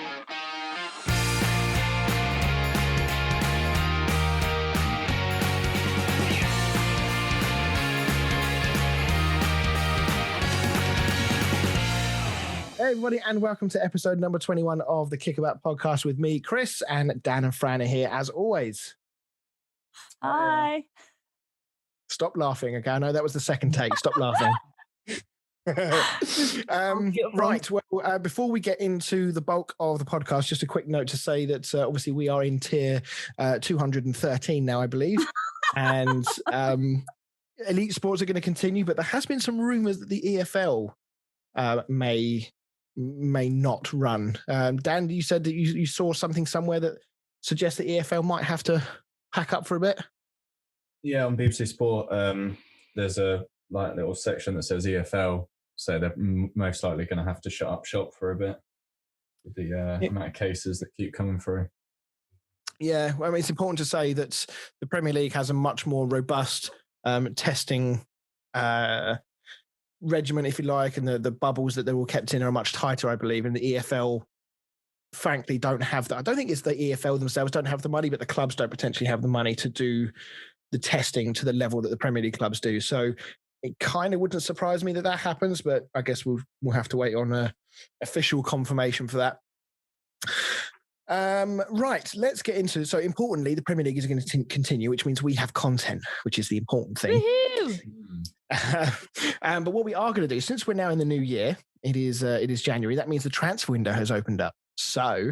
Hey everybody, and welcome to episode number 21 of the Kickabout podcast with me, Chris, and Dan and Fran are here as always. Hi. Stop laughing, okay? I know that was the second take. Stop laughing. Right, well, before we get into the bulk of the podcast, just a quick note to say that obviously we are in tier 213 now, I believe, and elite sports are going to continue, but there has been some rumours that the EFL may not run. Dan, you said that you saw something somewhere that suggests the EFL might have to pack up for a bit. Yeah, on BBC Sport, there's a little section that says EFL, so they're most likely going to have to shut up shop for a bit with the amount of cases that keep coming through. Yeah, well, I mean, it's important to say that the Premier League has a much more robust testing regimen, if you like, and the bubbles that they're all kept in are much tighter, I believe, and the EFL frankly don't have that. I don't think it's the EFL themselves don't have the money, but the clubs don't potentially have the money to do the testing to the level that the Premier League clubs do. So it kind of wouldn't surprise me that happens, but I guess we'll have to wait on official confirmation for that. Right, let's get into it. So importantly, the Premier League is going to continue, which means we have content, which is the important thing. But what we are going to do, since we're now in the new year, it is January, that means the transfer window has opened up. So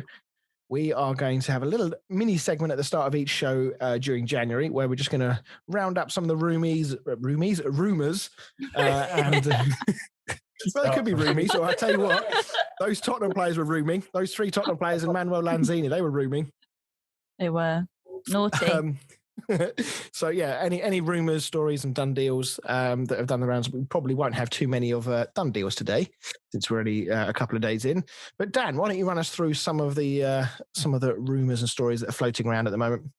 we are going to have a little mini segment at the start of each show during January, where we're just going to round up some of the rumours, and well, it could be roomies. So I tell you what, those Tottenham players were rooming. Those 3 Tottenham players and Manuel Lanzini, they were rooming. They were naughty. So yeah, any rumours, stories, and done deals that have done the rounds. We probably won't have too many of done deals today, since we're already a couple of days in. But Dan, why don't you run us through some of the rumours and stories that are floating around at the moment?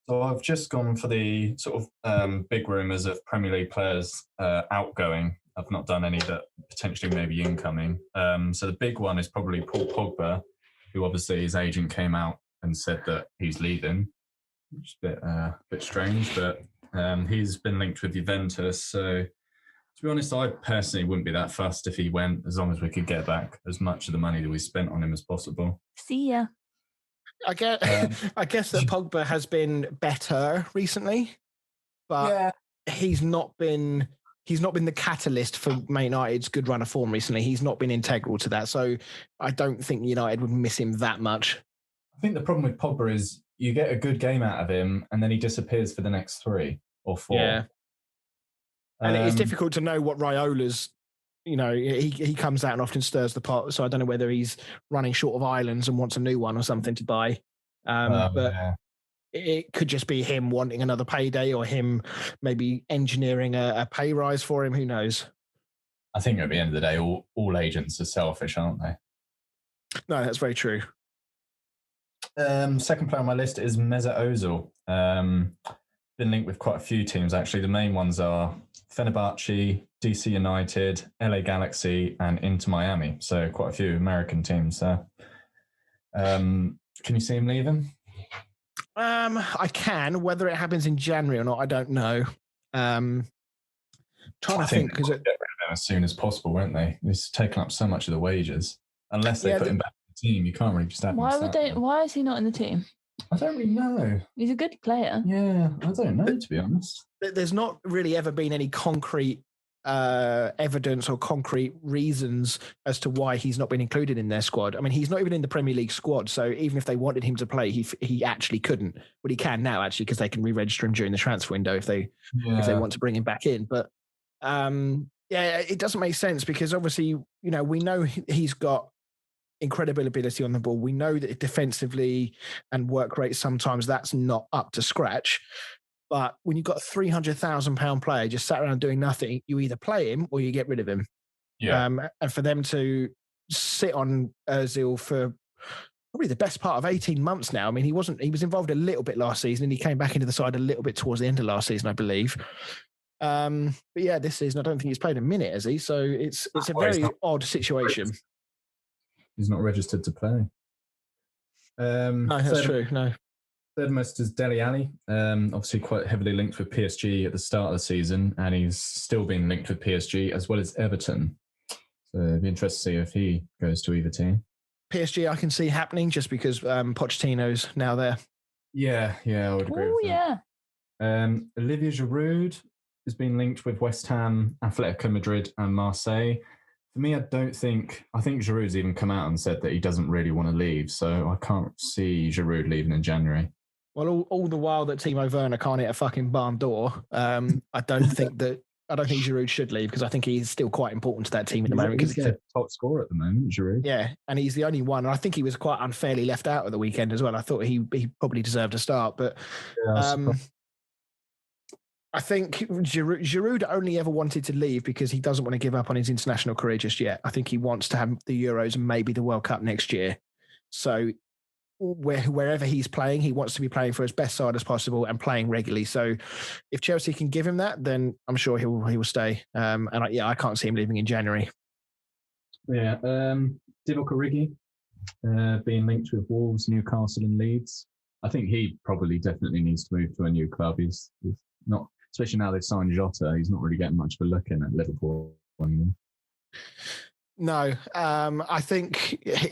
So I've just gone for the sort of big rumours of Premier League players outgoing. I've not done any that potentially may be incoming. So the big one is probably Paul Pogba, who obviously his agent came out and said that he's leaving. Which is a bit strange, but he's been linked with Juventus. So to be honest, I personally wouldn't be that fussed if he went, as long as we could get back as much of the money that we spent on him as possible. See ya. I guess that Pogba has been better recently, but he's not been the catalyst for Man United's good run of form recently. He's not been integral to that. So I don't think United would miss him that much. I think the problem with Pogba is you get a good game out of him and then he disappears for the next 3 or 4. Yeah. And it's difficult to know what Raiola's, he comes out and often stirs the pot. So I don't know whether he's running short of islands and wants a new one or something to buy. It could just be him wanting another payday, or him maybe engineering a pay rise for him. Who knows? I think at the end of the day, all agents are selfish, aren't they? No, that's very true. Second player on my list is Mesut Ozil. Been linked with quite a few teams, actually. The main ones are Fenerbahce, DC United, LA Galaxy, and Inter Miami. So quite a few American teams there. Can you see him leaving? I can. Whether it happens in January or not, I don't know. Trying to think, because get rid of him as soon as possible, won't they? He's taken up so much of the wages. Unless they put him back in the team, you can't really just have him. Why is he not in the team? I don't really know. He's a good player. Yeah, I don't know, to be honest. There's not really ever been any concrete evidence or concrete reasons as to why he's not been included in their squad. I mean, he's not even in the Premier League squad, so even if they wanted him to play, he actually couldn't. Well, he can now, actually, because they can re-register him during the transfer window if they want to bring him back in. But it doesn't make sense, because obviously, we know he's got incredible ability on the ball. We know that defensively and work rate, sometimes that's not up to scratch. But when you've got a £300,000 player just sat around doing nothing, you either play him or you get rid of him. Yeah. And for them to sit on Ozil for probably the best part of 18 months now. I mean, he was involved a little bit last season, and he came back into the side a little bit towards the end of last season, I believe. But yeah, this season, I don't think he's played a minute, has he? So it's a very odd situation. He's not registered to play. No, that's true. No. Third most is Dele Alli. Obviously quite heavily linked with PSG at the start of the season, and he's still been linked with PSG as well as Everton. So it'd be interesting to see if he goes to either team. PSG, I can see happening just because Pochettino's now there. Yeah, I would agree with that. Olivier Giroud has been linked with West Ham, Atletico Madrid, and Marseille. For me, I think Giroud's even come out and said that he doesn't really want to leave, so I can't see Giroud leaving in January. Well, all the while that Timo Werner can't hit a fucking barn door, I don't think Giroud should leave because I think he's still quite important to that team at the moment. He's the top scorer at the moment, Giroud. Yeah, and he's the only one. And I think he was quite unfairly left out at the weekend as well. I thought he probably deserved a start, but I think Giroud only ever wanted to leave because he doesn't want to give up on his international career just yet. I think he wants to have the Euros and maybe the World Cup next year. So wherever he's playing, he wants to be playing for his best side as possible and playing regularly. So if Chelsea can give him that, then I'm sure he will stay. I can't see him leaving in January. Yeah, Divock Origi being linked with Wolves, Newcastle, and Leeds. I think he probably definitely needs to move to a new club. He's not, especially now they've signed Jota. He's not really getting much of a look in at Liverpool anymore. No, I think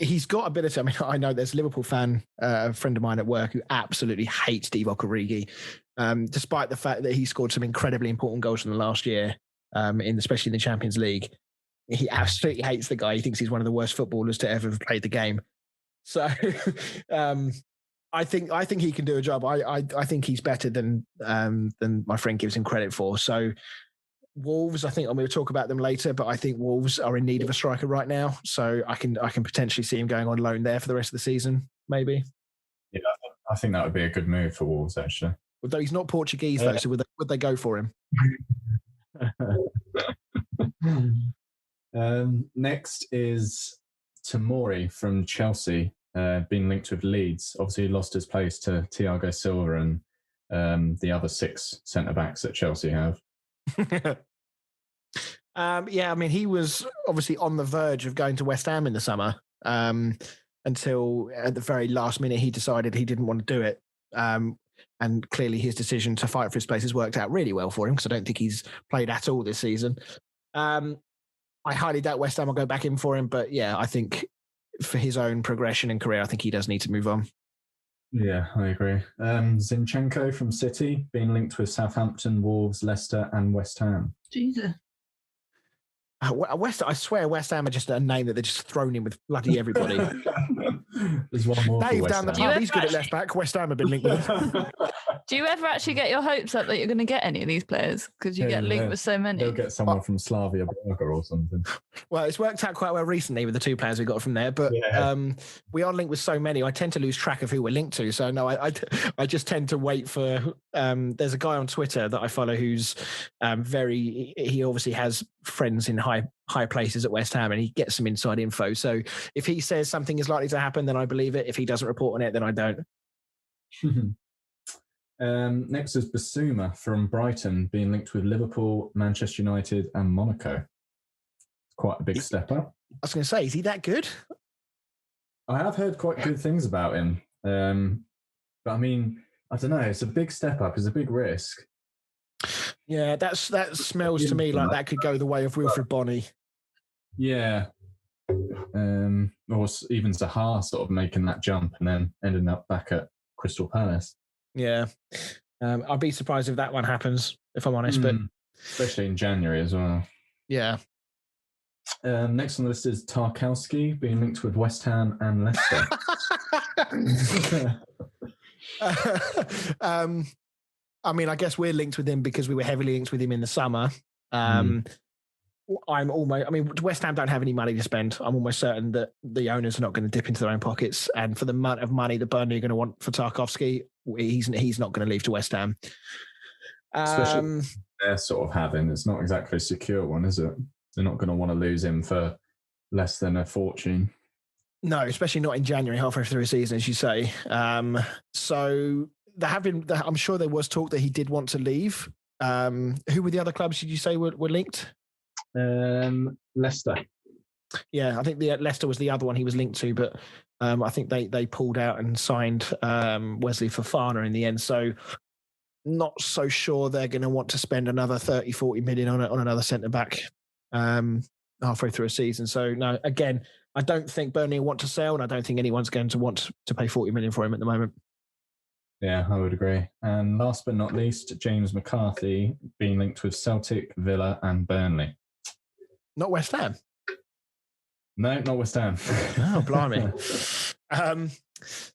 he's got ability. I mean, I know there's a Liverpool fan, a friend of mine at work, who absolutely hates Divock Origi, despite the fact that he scored some incredibly important goals from the last year, especially in the Champions League. He absolutely hates the guy. He thinks he's one of the worst footballers to ever have played the game. So I think he can do a job. I think he's better than my friend gives him credit for. So Wolves, I think I'm going to talk about them later, but I think Wolves are in need of a striker right now. So I can potentially see him going on loan there for the rest of the season, maybe. Yeah, I think that would be a good move for Wolves, actually. Although he's not Portuguese, though, so would they go for him? Next is Tomori from Chelsea, being linked with Leeds. Obviously, he lost his place to Thiago Silva and the other 6 centre-backs that Chelsea have. I mean, he was obviously on the verge of going to West Ham in the summer until at the very last minute he decided he didn't want to do it. And clearly his decision to fight for his place has worked out really well for him because I don't think he's played at all this season. I highly doubt West Ham will go back in for him, but yeah, I think for his own progression and career, I think he does need to move on. Yeah, I agree. Zinchenko from City being linked with Southampton, Wolves, Leicester, and West Ham. Jesus. I swear West Ham are just a name that they're just thrown in with bloody everybody. There's one more. Dave down the pub, he's good at left back. West Ham have been linked with him. Do you ever actually get your hopes up that you're going to get any of these players? Because you get linked with so many. They'll get someone from Slavia Praga or something. Well, it's worked out quite well recently with the 2 players we got from there, but we are linked with so many. I tend to lose track of who we're linked to. So no, I just tend to wait for. There's a guy on Twitter that I follow who's he obviously has friends in high places at West Ham, and he gets some inside info. So if he says something is likely to happen, then I believe it. If he doesn't report on it, then I don't. Next is Basuma from Brighton, being linked with Liverpool, Manchester United, and Monaco. Quite a big step up. I was going to say, is he that good? I have heard quite good things about him. But I mean, I don't know. It's a big step up. It's a big risk. Yeah, that smells to me like that could go the way of Wilfred Bonney. Yeah. Or even Zaha sort of making that jump and then ending up back at Crystal Palace. Yeah. I'd be surprised if that one happens, if I'm honest. But especially in January as well. Yeah. Next on the list is Tarkowski, being linked with West Ham and Leicester. I mean, I guess we're linked with him because we were heavily linked with him in the summer. West Ham don't have any money to spend. I'm almost certain that the owners are not going to dip into their own pockets. And for the amount of money that Burnley are going to want for Tarkowski, he's not going to leave to West Ham. Especially they're sort of having, it's not exactly a secure one, is it? They're not going to want to lose him for less than a fortune. No, especially not in January, halfway through a season, as you say. So there have been, I'm sure there was talk that he did want to leave. Who were the other clubs did you say were linked? Leicester. Yeah, I think Leicester was the other one he was linked to, but I think they pulled out and signed Wesley Fofana in the end. So not so sure they're going to want to spend another 30, 40 million on another centre-back halfway through a season. So no, again, I don't think Burnley want to sell, and I don't think anyone's going to want to pay 40 million for him at the moment. Yeah, I would agree. And last but not least, James McCarthy being linked with Celtic, Villa and Burnley. Not West Ham? No, not West Ham. Oh, blimey.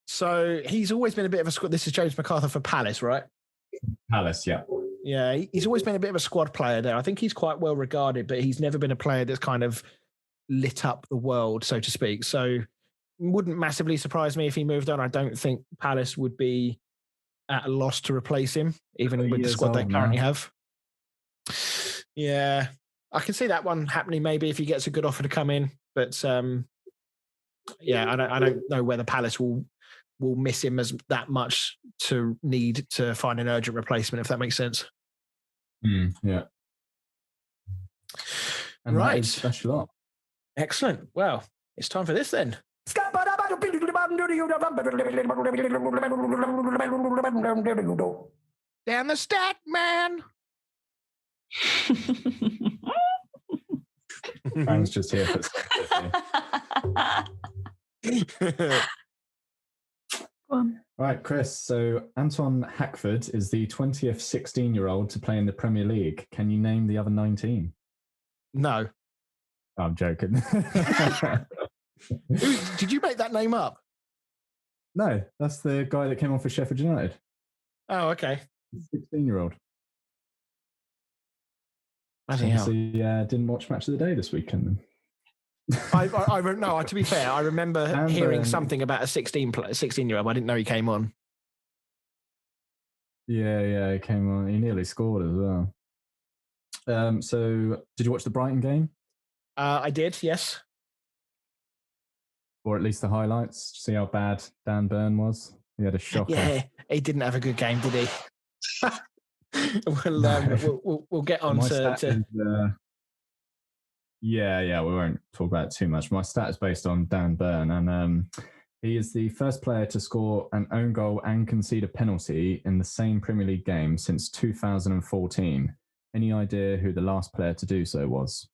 So he's always been a bit of a squad. This is James McCarthy for Palace, right? Palace, yeah. Yeah, he's always been a bit of a squad player there. I think he's quite well regarded, but he's never been a player that's kind of lit up the world, so to speak. So wouldn't massively surprise me if he moved on. I don't think Palace would be at a loss to replace him, even with the squad they currently have. Yeah, I can see that one happening maybe if he gets a good offer to come in. But yeah, I don't know whether Palace will miss him as that much to need to find an urgent replacement, if that makes sense. Yeah. And right. That's a lot. Excellent. Well, it's time for this then. Down the stat, man. Fran's just here for Right, Chris. So Anton Hackford is the 20th 16-year-old to play in the Premier League. Can you name the other 19? No. I'm joking. Did you make that name up? No, that's the guy that came on for Sheffield United. Oh, okay. 16-year-old. Obviously, didn't watch Match of the Day this weekend. No, to be fair, I remember hearing something about a 16-year-old. I didn't know he came on. Yeah, he came on. He nearly scored as well. So, did you watch the Brighton game? I did, yes. Or at least the highlights. See how bad Dan Burn was? He had a shocker. Yeah, he didn't have a good game, did he? We'll get on to... Yeah, we won't talk about it too much. My stat is based on Dan Burn, and he is the first player to score an own goal and concede a penalty in the same Premier League game since 2014. Any idea who the last player to do so was?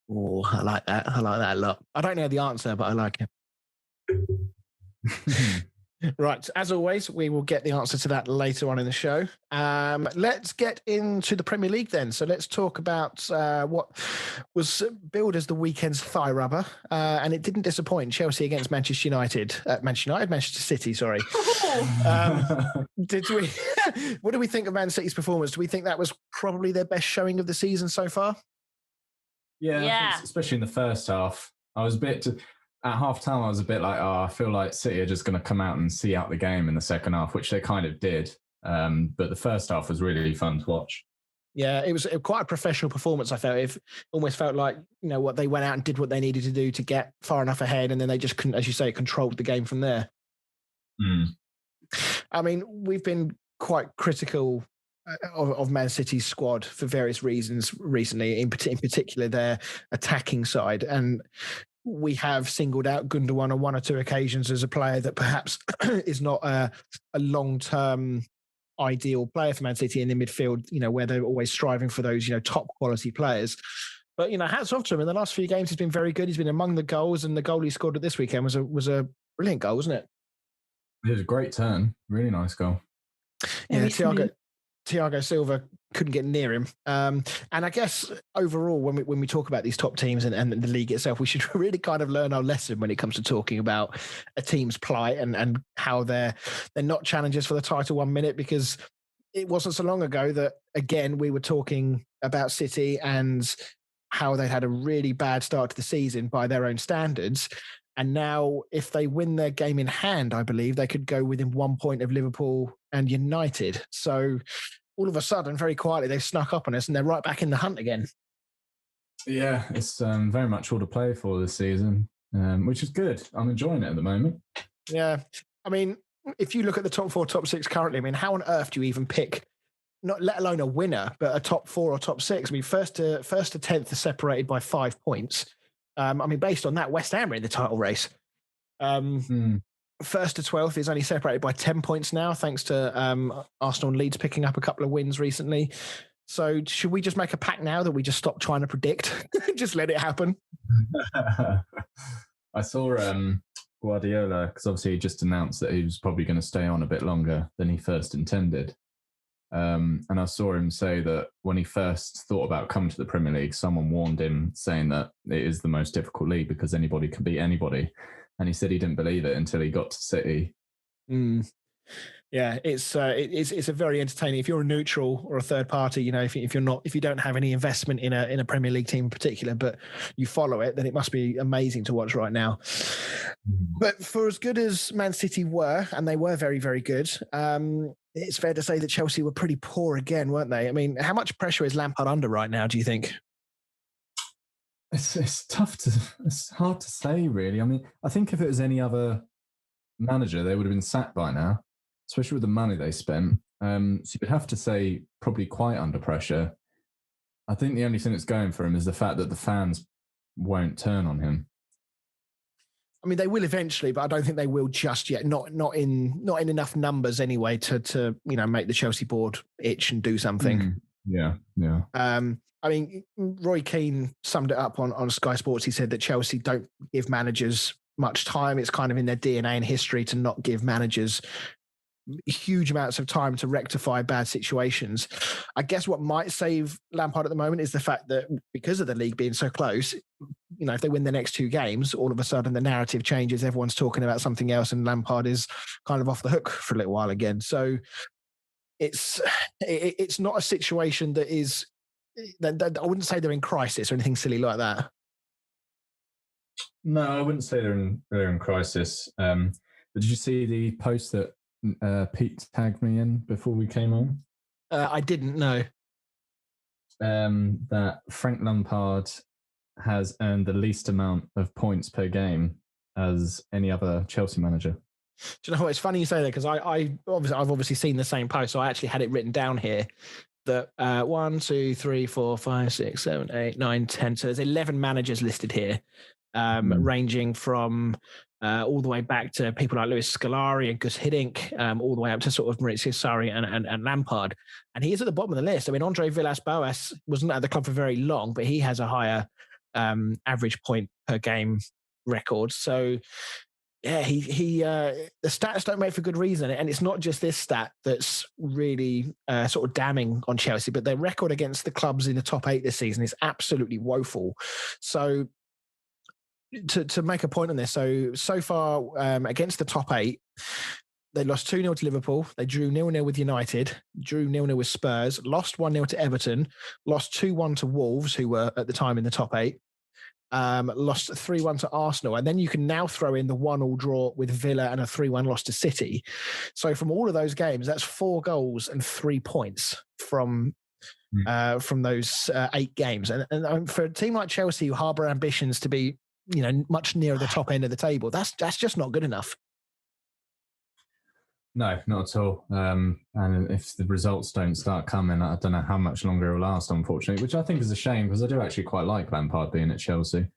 Oh, I like that. I like that a lot. I don't know the answer, but I like it. Right. As always, we will get the answer to that later on in the show. Let's get into the Premier League then. So let's talk about what was billed as the weekend's thigh rubber. And it didn't disappoint. Chelsea against Manchester City, sorry. What do we think of Man City's performance? Do we think that was probably their best showing of the season so far? Yeah. Especially in the first half. At half time, I was a bit like, I feel like City are just going to come out and see out the game in the second half, which they kind of did. But the first half was really fun to watch. Yeah, it was quite a professional performance, I felt. It almost felt like, they went out and did what they needed to do to get far enough ahead, and then they just couldn't, as you say, controlled the game from there. I mean, we've been quite critical of Man City's squad for various reasons recently, in particular their attacking side. And we have singled out Gundogan on one or two occasions as a player that perhaps is not a long-term ideal player for Man City in the midfield, where they're always striving for those, top quality players. But, hats off to him. In the last few games, he's been very good. He's been among the goals, and the goal he scored at this weekend was a brilliant goal, wasn't it? It was a great turn. Really nice goal. Yeah, Thiago Silva couldn't get near him. And I guess overall, when we talk about these top teams and the league itself, we should really kind of learn our lesson when it comes to talking about a team's plight and how they're not challengers for the title 1 minute, because it wasn't so long ago that, again, we were talking about City and how they had a really bad start to the season by their own standards. And now, if they win their game in hand, I believe they could go within 1 point of Liverpool and United. So all of a sudden, very quietly, they've snuck up on us and they're right back in the hunt again. Yeah, it's very much all to play for this season, which is good. I'm enjoying it at the moment. Yeah. I mean, if you look at the top 4, top 6 currently, I mean, how on earth do you even pick, not let alone a winner, but a top 4 or top 6? I mean, first to 10th are separated by 5 points. I mean, based on that, West Ham are in the title race. First to 12th is only separated by 10 points now, thanks to Arsenal and Leeds picking up a couple of wins recently. So should we just make a pact now that we just stop trying to predict? Just let it happen? I saw Guardiola, because obviously he just announced that he was probably going to stay on a bit longer than he first intended. And I saw him say that when he first thought about coming to the Premier League, someone warned him saying that it is the most difficult league because anybody can beat anybody. And he said he didn't believe it until he got to City. Yeah, it's a very entertaining. If you're a neutral or a third party, you know, if you don't have any investment in a Premier League team in particular, but you follow it, then it must be amazing to watch right now. But for as good as Man City were, and they were very, very good, it's fair to say that Chelsea were pretty poor again, weren't they? I mean, how much pressure is Lampard under right now, do you think? It's hard to say, really. I mean, I think if it was any other manager, they would have been sacked by now, especially with the money they spent. So you'd have to say probably quite under pressure. I think the only thing that's going for him is the fact that the fans won't turn on him. I mean, they will eventually, but I don't think they will just yet. Not in enough numbers anyway to make the Chelsea board itch and do something. Yeah. I mean, Roy Keane summed it up on Sky Sports. He said that Chelsea don't give managers much time. It's kind of in their DNA and history to not give managers huge amounts of time to rectify bad situations. I guess what might save Lampard at the moment is the fact that because of the league being so close, you know, if they win the next two games, all of a sudden the narrative changes. Everyone's talking about something else and Lampard is kind of off the hook for a little while again. So it's not a situation that is, I wouldn't say they're in crisis or anything silly like that. No, I wouldn't say they're in crisis. But did you see the post that Pete tagged me in before we came on? I didn't know. That Frank Lampard has earned the least amount of points per game as any other Chelsea manager. Do you know what? It's funny you say that because I've obviously seen the same post, so I actually had it written down here that 1, 2, 3, 4, 5, 6, 7, 8, 9, 10. So there's 11 managers listed here, ranging from all the way back to people like Luis Scolari and Gus Hiddink, all the way up to sort of Maurizio Sarri and Lampard. And he is at the bottom of the list. I mean, Andre Villas-Boas wasn't at the club for very long, but he has a higher average point per game record. So yeah, the stats don't make for good reason. And it's not just this stat that's really sort of damning on Chelsea, but their record against the clubs in the top 8 this season is absolutely woeful. So to make a point on this, so far against the top 8, they lost 2-0 to Liverpool. They drew 0-0 with United, drew 0-0 with Spurs, lost 1-0 to Everton, lost 2-1 to Wolves, who were at the time in the top 8. Lost 3-1 to Arsenal, and then you can now throw in the 1-1 draw with Villa and a 3-1 loss to City. So from all of those games, that's 4 goals and 3 points from those 8 games. And for a team like Chelsea, who harbour ambitions to be, you know, much nearer the top end of the table, that's just not good enough. No, not at all. And if the results don't start coming, I don't know how much longer it will last, unfortunately, which I think is a shame because I do actually quite like Lampard being at Chelsea.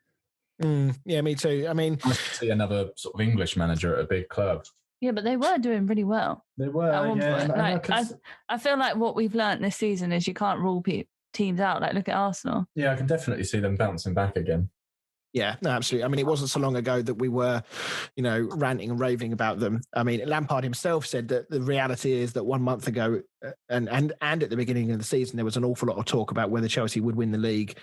Yeah, me too. I mean, I see another sort of English manager at a big club. Yeah, but they were doing really well. They were, yeah. I feel like what we've learnt this season is you can't rule teams out. Like, look at Arsenal. Yeah, I can definitely see them bouncing back again. Yeah, no, absolutely. I mean, it wasn't so long ago that we were, you know, ranting and raving about them. I mean, Lampard himself said that the reality is that 1 month ago and at the beginning of the season, there was an awful lot of talk about whether Chelsea would win the league.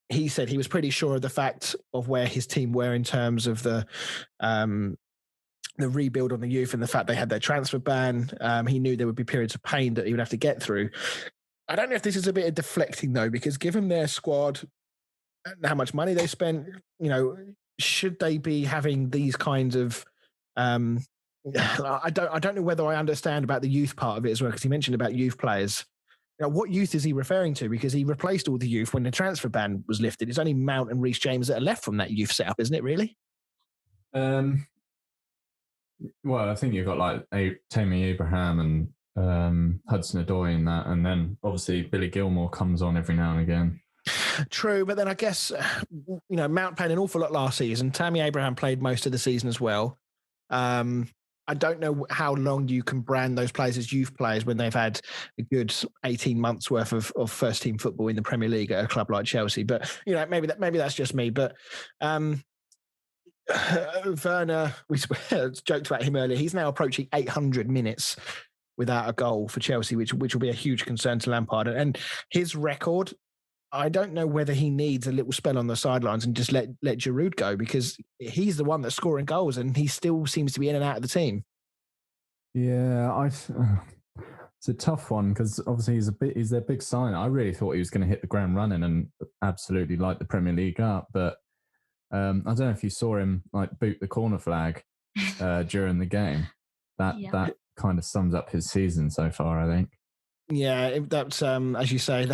He said he was pretty sure of the fact of where his team were in terms of the rebuild on the youth and the fact they had their transfer ban. He knew there would be periods of pain that he would have to get through. I don't know if this is a bit of deflecting, though, because given their squad, how much money they spent, you know, should they be having these kinds of I don't know whether I understand about the youth part of it as well, because he mentioned about youth players. You know, what youth is he referring to? Because he replaced all the youth when the transfer ban was lifted. It's only Mount and Reece James that are left from that youth setup, isn't it, really? Well, I think you've got like Tammy Abraham and Hudson-Odoi in that, and then obviously Billy Gilmore comes on every now and again. True, but then I guess, Mount played an awful lot last season. Tammy Abraham played most of the season as well. I don't know how long you can brand those players as youth players when they've had a good 18 months worth of first team football in the Premier League at a club like Chelsea. But, maybe that's just me. But Werner, we joked about him earlier. He's now approaching 800 minutes without a goal for Chelsea, which will be a huge concern to Lampard. And his record, I don't know whether he needs a little spell on the sidelines and just let Giroud go, because he's the one that's scoring goals and he still seems to be in and out of the team. Yeah, it's a tough one because obviously he's their big sign. I really thought he was going to hit the ground running and absolutely light the Premier League up, but I don't know if you saw him boot the corner flag during the game. That kind of sums up his season so far, I think. Yeah, that's as you say,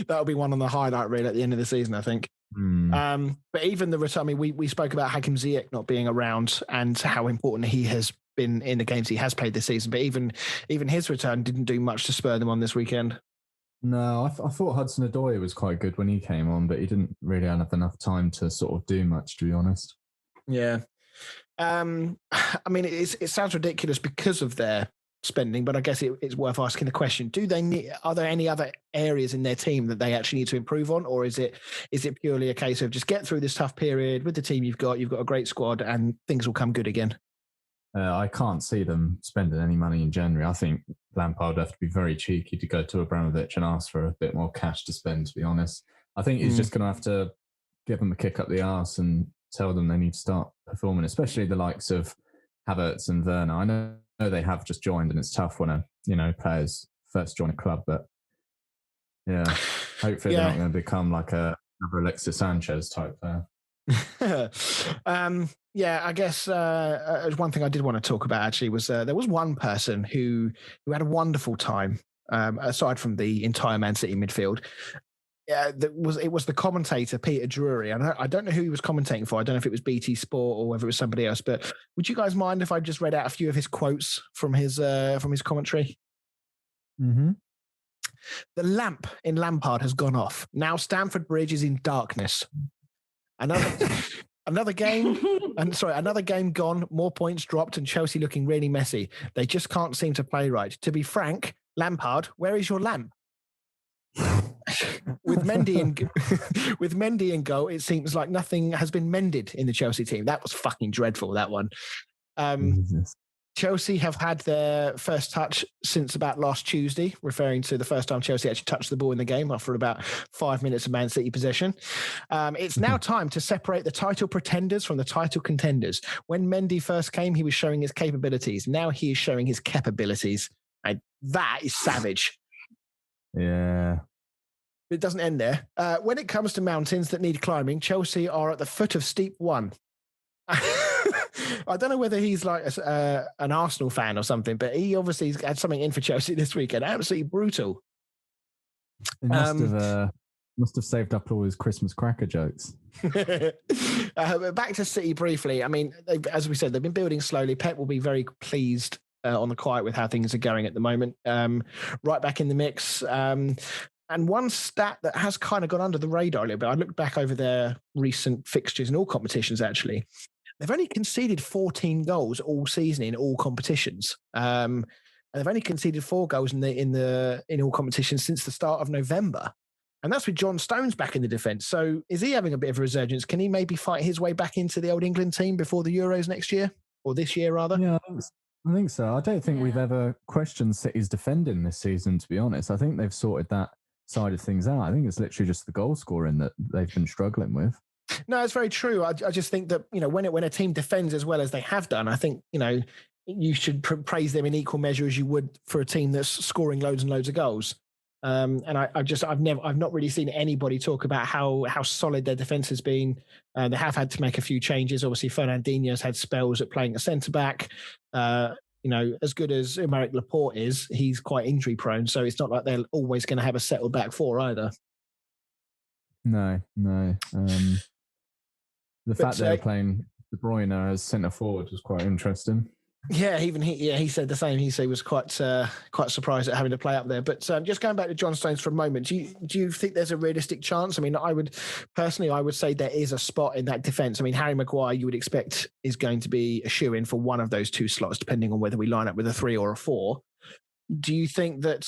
that'll be one on the highlight reel at the end of the season, I think. But even the return, I mean, we spoke about Hakim Ziyech not being around and how important he has been in the games he has played this season. But even his return didn't do much to spur them on this weekend. No, I thought Hudson-Odoi was quite good when he came on, but he didn't really have enough time to sort of do much, to be honest. Yeah. I mean, it sounds ridiculous because of their spending, but I guess it's worth asking the question: are there any other areas in their team that they actually need to improve on, or is it purely a case of just get through this tough period with the team you've got a great squad and things will come good again? I can't see them spending any money in January. I think Lampard would have to be very cheeky to go to Abramovich and ask for a bit more cash to spend, to be honest. I think he's just going to have to give them a kick up the arse and tell them they need to start performing, especially the likes of Havertz and Werner. I know they have just joined and it's tough when players first join a club, but yeah, hopefully they're not going to become like another Alexis Sanchez type player. I guess one thing I did want to talk about actually was there was one person who had a wonderful time aside from the entire Man City midfield. It was the commentator Peter Drury, and I don't know who he was commentating for. I don't know if it was BT Sport or whether it was somebody else. But would you guys mind if I just read out a few of his quotes from his commentary? Mm-hmm. The lamp in Lampard has gone off. Now Stamford Bridge is in darkness. Another game gone, more points dropped, and Chelsea looking really messy. They just can't seem to play right. To be frank, Lampard, where is your lamp? With Mendy in goal, it seems like nothing has been mended in the Chelsea team. That was fucking dreadful, that one. Chelsea have had their first touch since about last Tuesday, referring to the first time Chelsea actually touched the ball in the game after about 5 minutes of Man City possession. It's now time to separate the title pretenders from the title contenders. When Mendy first came, he was showing his capabilities. Now he is showing his capabilities. And that is savage. Yeah. It doesn't end there. When it comes to mountains that need climbing, Chelsea are at the foot of steep one. I don't know whether he's like an Arsenal fan or something, but he obviously had something in for Chelsea this weekend. Absolutely brutal. He must have saved up all his Christmas cracker jokes. Back to City briefly. I mean, as we said, they've been building slowly. Pep will be very pleased on the quiet with how things are going at the moment. Right back in the mix. And one stat that has kind of gone under the radar a little bit, I looked back over their recent fixtures in all competitions, actually. They've only conceded 14 goals all season in all competitions. And they've only conceded 4 goals in all competitions since the start of November. And that's with John Stones back in the defence. So is he having a bit of a resurgence? Can he maybe fight his way back into the old England team before the Euros next year? Or this year, rather? Yeah, I think so. I don't think we've ever questioned City's defending this season, to be honest. I think they've sorted that side of things out. I think it's literally just the goal scoring that they've been struggling with. No, it's very true. I just think that, when a team defends as well as they have done, I think, you should praise them in equal measure as you would for a team that's scoring loads and loads of goals. And I've not really seen anybody talk about how solid their defense has been. They have had to make a few changes. Obviously, Fernandinho's had spells at playing a centre back. As good as Aymeric Laporte is, he's quite injury prone. So it's not like they're always going to have a settled back four either. No. The fact they were playing De Bruyne as centre forward was quite interesting. Yeah, he said the same. He said he was quite surprised at having to play up there. But just going back to John Stones for a moment, do you think there's a realistic chance? I mean, I would say there is a spot in that defence. I mean, Harry Maguire, you would expect is going to be a shoo-in for one of those two slots, depending on whether we line up with a 3 or a 4. Do you think that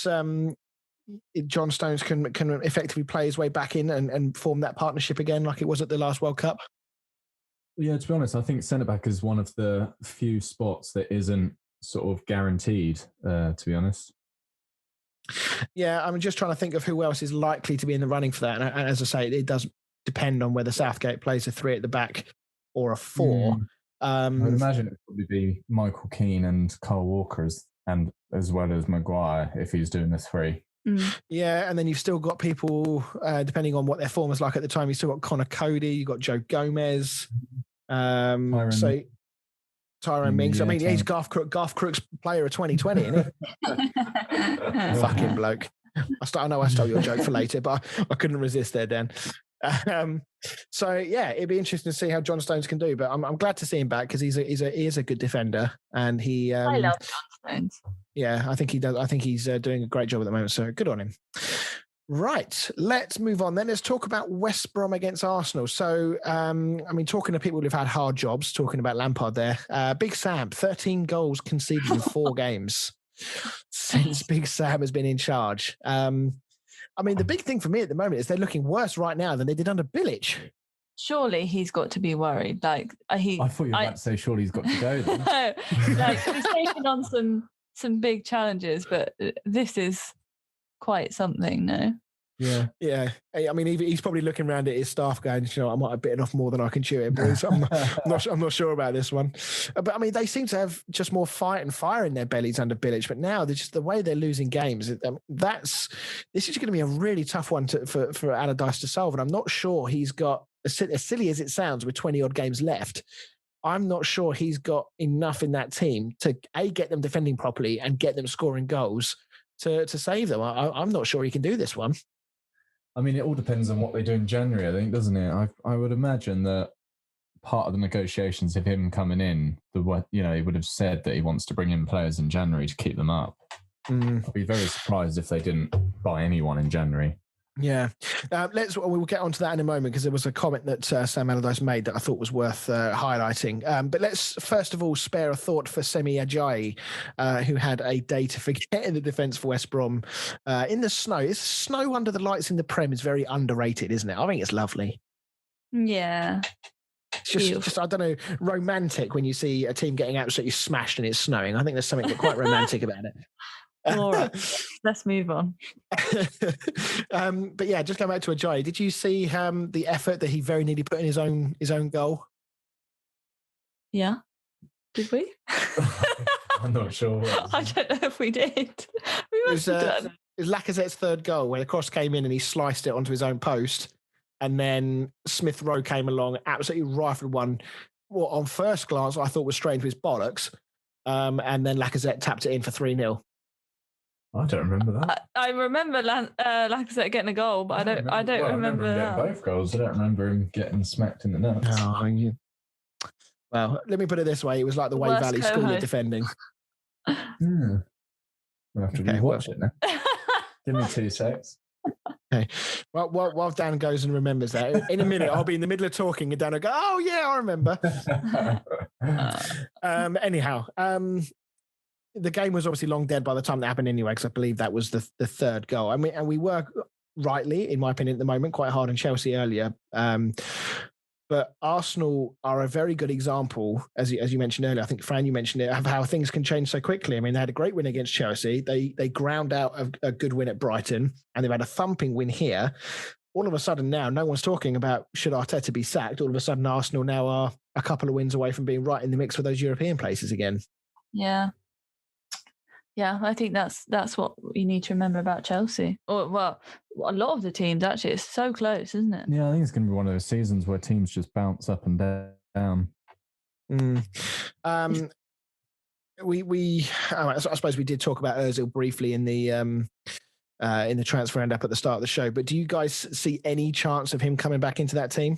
John Stones can effectively play his way back in and form that partnership again, like it was at the last World Cup? Yeah, to be honest, I think centre-back is one of the few spots that isn't sort of guaranteed, to be honest. Yeah, I'm just trying to think of who else is likely to be in the running for that. And as I say, it does depend on whether Southgate plays a 3 at the back or a 4. I would imagine it would probably be Michael Keane and Kyle Walker as well as Maguire if he's doing the 3. Yeah, and then you've still got people, depending on what their form was like at the time, you've still got Connor Cody, you've got Joe Gomez, Tyrone Mings. I mean, he's Garth Crook's player of 2020, isn't he? Fucking bloke. I know I stole your joke for later, but I couldn't resist there, Dan. So yeah, it'd be interesting to see how John Stones can do. But I'm glad to see him back because he is a good defender, and he. I love John Stones. Yeah, I think he does. I think he's doing a great job at the moment. So good on him. Right, let's move on then. Let's talk about West Brom against Arsenal. So, I mean, talking to people who've had hard jobs, talking about Lampard there. Big Sam, 13 goals conceded in 4 games since Big Sam has been in charge. I mean, the big thing for me at the moment is they're looking worse right now than they did under Bilic. Surely he's got to be worried. Like I thought you were about to say, surely he's got to go then. No, like he's taken on some big challenges, but this is quite something, no? Yeah. I mean, he's probably looking around at his staff going, you know, I might have bitten off more than I can chew it, boys. I'm not sure about this one. But I mean, they seem to have just more fight and fire in their bellies under Bilic. But now, just the way they're losing games, this is going to be a really tough one for Allardyce to solve. And I'm not sure he's got, as silly as it sounds, with 20 odd games left, I'm not sure he's got enough in that team to get them defending properly and get them scoring goals to save them. I'm not sure he can do this one. I mean, it all depends on what they do in January, I think, doesn't it? I would imagine that part of the negotiations of him coming in, he would have said that he wants to bring in players in January to keep them up. I'd be very surprised if they didn't buy anyone in January. Yeah. We'll get onto that in a moment because there was a comment that Sam Allardyce made that I thought was worth highlighting. But let's first of all spare a thought for Semi Ajayi, who had a day to forget in the defence for West Brom in the snow. It's snow under the lights in the Prem is very underrated, isn't it? I think it's lovely. Yeah. It's just I don't know, romantic when you see a team getting absolutely smashed and it's snowing. I think there's something quite romantic about it. All right, let's move on. But yeah, just going back to Ajayi, did you see the effort that he very nearly put in his own goal? Yeah, did we? I'm not sure. I don't know if we did. We must have done. It was Lacazette's third goal where the cross came in and he sliced it onto his own post, and then Smith Rowe came along, absolutely rifled one. What on first glance I thought was straight into his bollocks, and then Lacazette tapped it in for 3-0. I don't remember that. I remember Lacazette getting a goal, but I don't remember him getting both goals. I don't remember him getting smacked in the nuts. Well, let me put it this way: it was like the Way Valley School at defending. We'll have to rewatch it now. Give me 2 secs. Okay. Well, while Dan goes and remembers that, in a minute I'll be in the middle of talking and Dan will go, "Oh yeah, I remember." Anyhow. The game was obviously long dead by the time that happened anyway, because I believe that was the third goal. I mean, and we were rightly, in my opinion, at the moment, quite hard on Chelsea earlier. But Arsenal are a very good example, as you mentioned earlier. I think, Fran, you mentioned it, of how things can change so quickly. I mean, they had a great win against Chelsea. They ground out a good win at Brighton, and they've had a thumping win here. All of a sudden now, no one's talking about should Arteta be sacked. All of a sudden, Arsenal now are a couple of wins away from being right in the mix for those European places again. Yeah. Yeah, I think that's what you need to remember about Chelsea. Or, well, a lot of the teams, actually. It's so close, isn't it? Yeah, I think it's going to be one of those seasons where teams just bounce up and down. I suppose we did talk about Ozil briefly in the transfer roundup at the start of the show, but do you guys see any chance of him coming back into that team?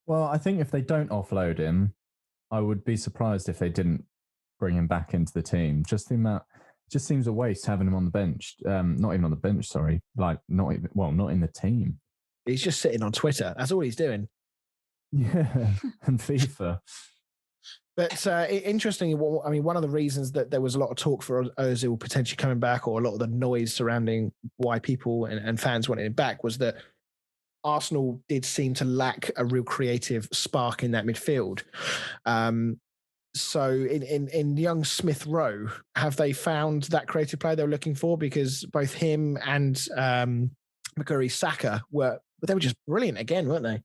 Well, I think if they don't offload him, I would be surprised if they didn't bring him back into the team. Just seems a waste having him on the bench. Not even on the bench, sorry. Like not in the team. He's just sitting on Twitter. That's all he's doing. Yeah, and FIFA. But interestingly, one of the reasons that there was a lot of talk for Ozil potentially coming back, or a lot of the noise surrounding why people and fans wanted him back, was that Arsenal did seem to lack a real creative spark in that midfield. So in young Smith Rowe, have they found that creative player they were looking for? Because both him and Bukayo Saka were just brilliant again, weren't they?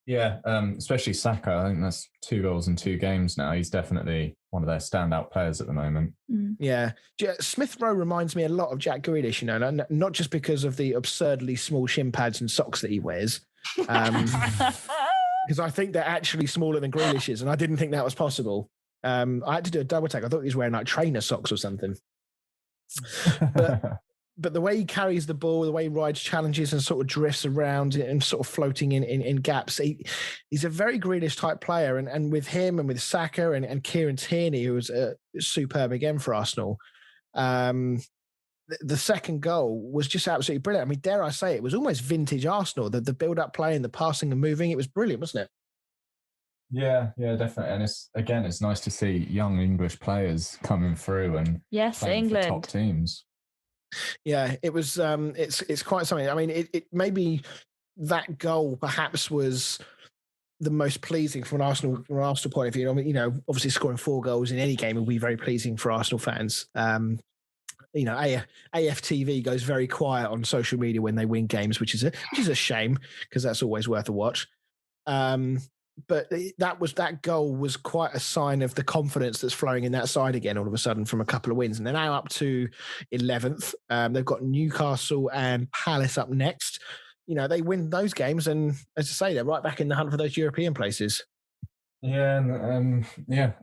Yeah, especially Saka. I think that's 2 goals in 2 games now. He's definitely one of their standout players at the moment. Yeah. Smith Rowe reminds me a lot of Jack Grealish, not just because of the absurdly small shin pads and socks that he wears. Because I think they're actually smaller than Grealish's, and I didn't think that was possible. I had to do a double take. I thought he was wearing like trainer socks or something. But the way he carries the ball, the way he rides challenges and sort of drifts around and sort of floating in gaps, he's a very Grealish type player. And with him and with Saka and Kieran Tierney, who was superb again for Arsenal, the second goal was just absolutely brilliant. I mean, dare I say it was almost vintage Arsenal. The build-up play and the passing and moving, it was brilliant, wasn't it? Yeah, definitely. And it's nice to see young English players coming through and playing for top teams. Yeah, it was. It's quite something. I mean, it maybe that goal perhaps was the most pleasing from an Arsenal point of view. I mean, obviously scoring 4 goals in any game would be very pleasing for Arsenal fans. AFTV goes very quiet on social media when they win games, which is a shame because that's always worth a watch. But that goal was quite a sign of the confidence that's flowing in that side again all of a sudden from a couple of wins. And they're now up to 11th. They've got Newcastle and Palace up next. They win those games, and as I say, they're right back in the hunt for those European places. Yeah,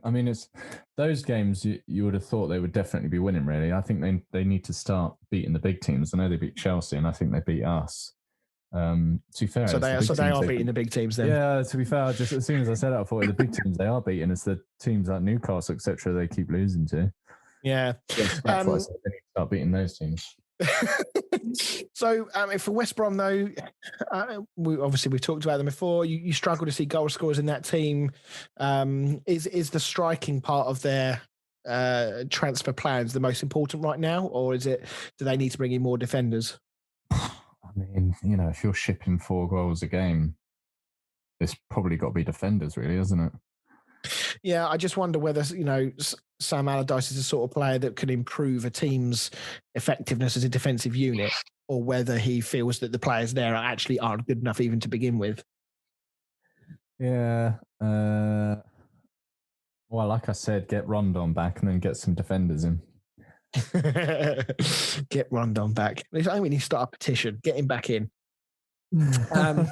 I mean, it's those games you would have thought they would definitely be winning, really. I think they need to start beating the big teams. I know they beat Chelsea, and I think they beat us. To be fair, so they are beating the big teams then. Yeah, to be fair, just as soon as I said that, I thought the big teams they are beating. It's the teams like Newcastle, etc. They keep losing to. Yeah, that's why I said they need to start beating those teams. So for West Brom, though, we've talked about them before. You struggle to see goal scorers in that team. Is the striking part of their transfer plans the most important right now, or do they need to bring in more defenders? I mean, if you're shipping 4 goals a game, it's probably got to be defenders, really, isn't it? Yeah, I just wonder whether, Sam Allardyce is the sort of player that could improve a team's effectiveness as a defensive unit, or whether he feels that the players there aren't good enough even to begin with. Yeah. Well, like I said, get Rondon back and then get some defenders in. Get Rondon back. I think we need to start a petition. Get him back in. I don't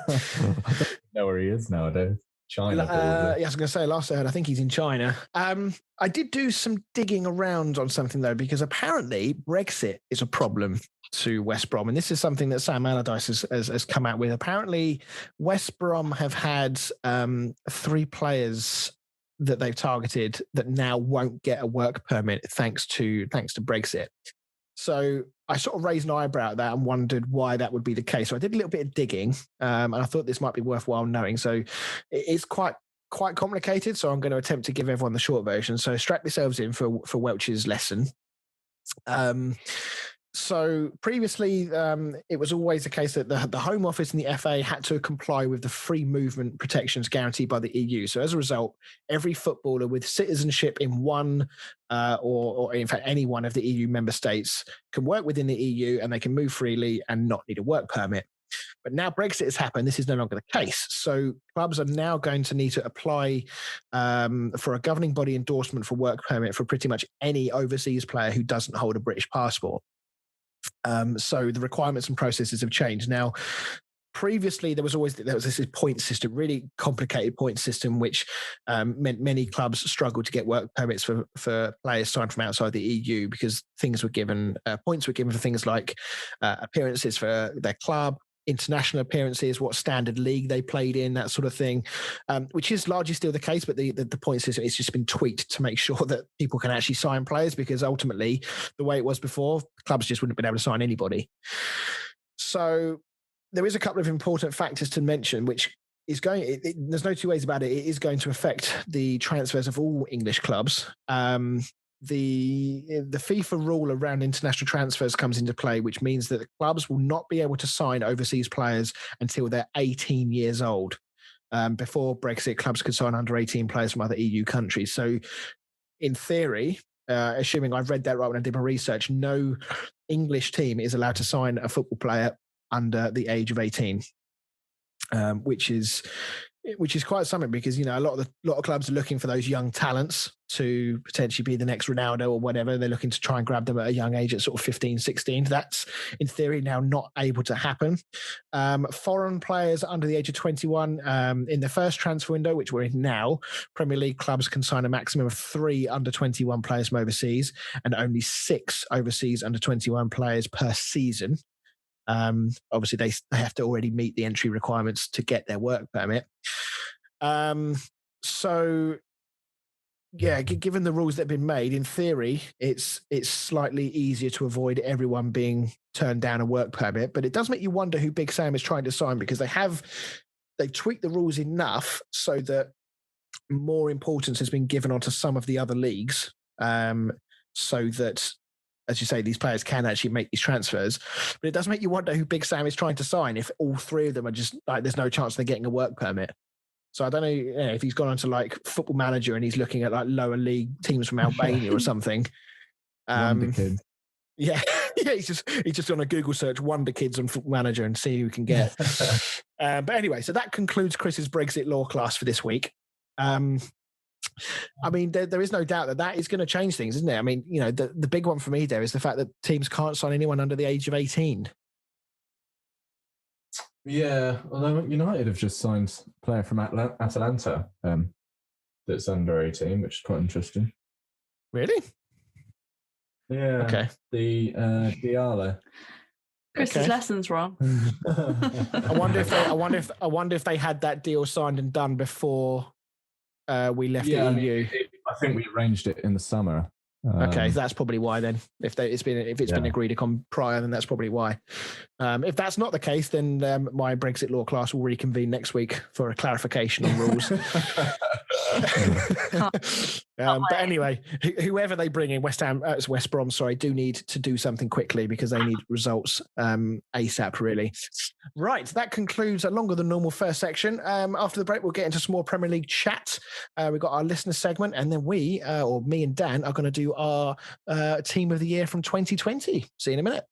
know where he is nowadays. China. I was going to say, last I heard, I think he's in China. I did do some digging around on something, though, because apparently Brexit is a problem to West Brom. And this is something that Sam Allardyce has come out with. Apparently, West Brom have had 3 players that they've targeted that now won't get a work permit thanks to Brexit. So I sort of raised an eyebrow at that and wondered why that would be the case. So I did a little bit of digging, and I thought this might be worthwhile knowing. So it's quite complicated. So I'm going to attempt to give everyone the short version. So strap yourselves in for Welch's lesson. So previously, it was always the case that the Home Office and the FA had to comply with the free movement protections guaranteed by the EU. So as a result, every footballer with citizenship in one or in fact any one of the EU member states can work within the EU, and they can move freely and not need a work permit. But now Brexit has happened, this is no longer the case. So clubs are now going to need to apply for a governing body endorsement for work permit for pretty much any overseas player who doesn't hold a British passport. So the requirements and processes have changed. Now, previously, there was this point system, really complicated point system, which meant many clubs struggled to get work permits for players signed from outside the EU because points were given for things like appearances for their club, international appearances, what standard league they played in, that sort of thing, which is largely still the case. But the point is, it's just been tweaked to make sure that people can actually sign players, because ultimately, the way it was before, clubs just wouldn't have been able to sign anybody. So there is a couple of important factors to mention, which is going. There's no two ways about it. It is going to affect the transfers of all English clubs. The FIFA rule around international transfers comes into play, which means that the clubs will not be able to sign overseas players until they're 18 years old. Before Brexit, clubs could sign under 18 players from other EU countries. So in theory, assuming I've read that right when I did my research, no English team is allowed to sign a football player under the age of 18, which is quite something, because a lot of clubs are looking for those young talents to potentially be the next Ronaldo or whatever. They're looking to try and grab them at a young age, at sort of 15, 16. That's in theory now not able to happen. Foreign players under the age of 21 in the first transfer window, which we're in now, Premier League clubs can sign a maximum of 3 under 21 players from overseas, and only 6 overseas under 21 players per season. Obviously they have to already meet the entry requirements to get their work permit. So yeah, given the rules that have been made, in theory, it's slightly easier to avoid everyone being turned down a work permit. But it does make you wonder who Big Sam is trying to sign, because they've tweaked the rules enough so that more importance has been given onto some of the other leagues, so that, as you say, these players can actually make these transfers. But it does make you wonder who Big Sam is trying to sign if all 3 of them are just like, there's no chance they're getting a work permit. So I don't know, if he's gone on to like Football Manager and he's looking at like lower league teams from Albania or something. Wonder Kid. Yeah, he's just on a Google search Wonder Kids on Football Manager and see who can get. But anyway, so that concludes Chris's Brexit law class for this week. I mean, there is no doubt that is going to change things, isn't it? I mean, the big one for me there is the fact that teams can't sign anyone under the age of 18. Yeah, although United have just signed a player from Atalanta that's under 18, which is quite interesting. Really? Yeah. Okay. The Diallo. Chris's lessons wrong. I wonder if they had that deal signed and done before we left the EU. I think we arranged it in the summer. Okay, that's probably why then. If it's been agreed upon prior, then that's probably why. If that's not the case, then my Brexit law class will reconvene next week for a clarification on rules. But anyway, whoever they bring in, West Brom, do need to do something quickly, because they need results ASAP, really. Right, that concludes a longer than normal first section. After the break, we'll get into some more Premier League chat. We've got our listener segment, and then me and Dan are going to do our team of the year from 2020. See you in a minute.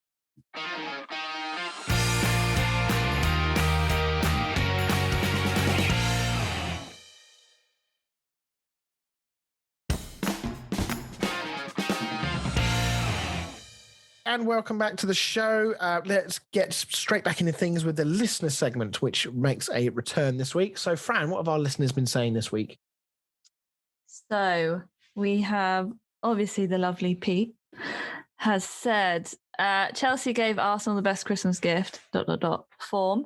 And welcome back to the show. Let's get straight back into things with the listener segment, which makes a return this week. So, Fran, what have our listeners been saying this week? So we have, obviously, the lovely Pete has said, Chelsea gave Arsenal the best Christmas gift, ... form.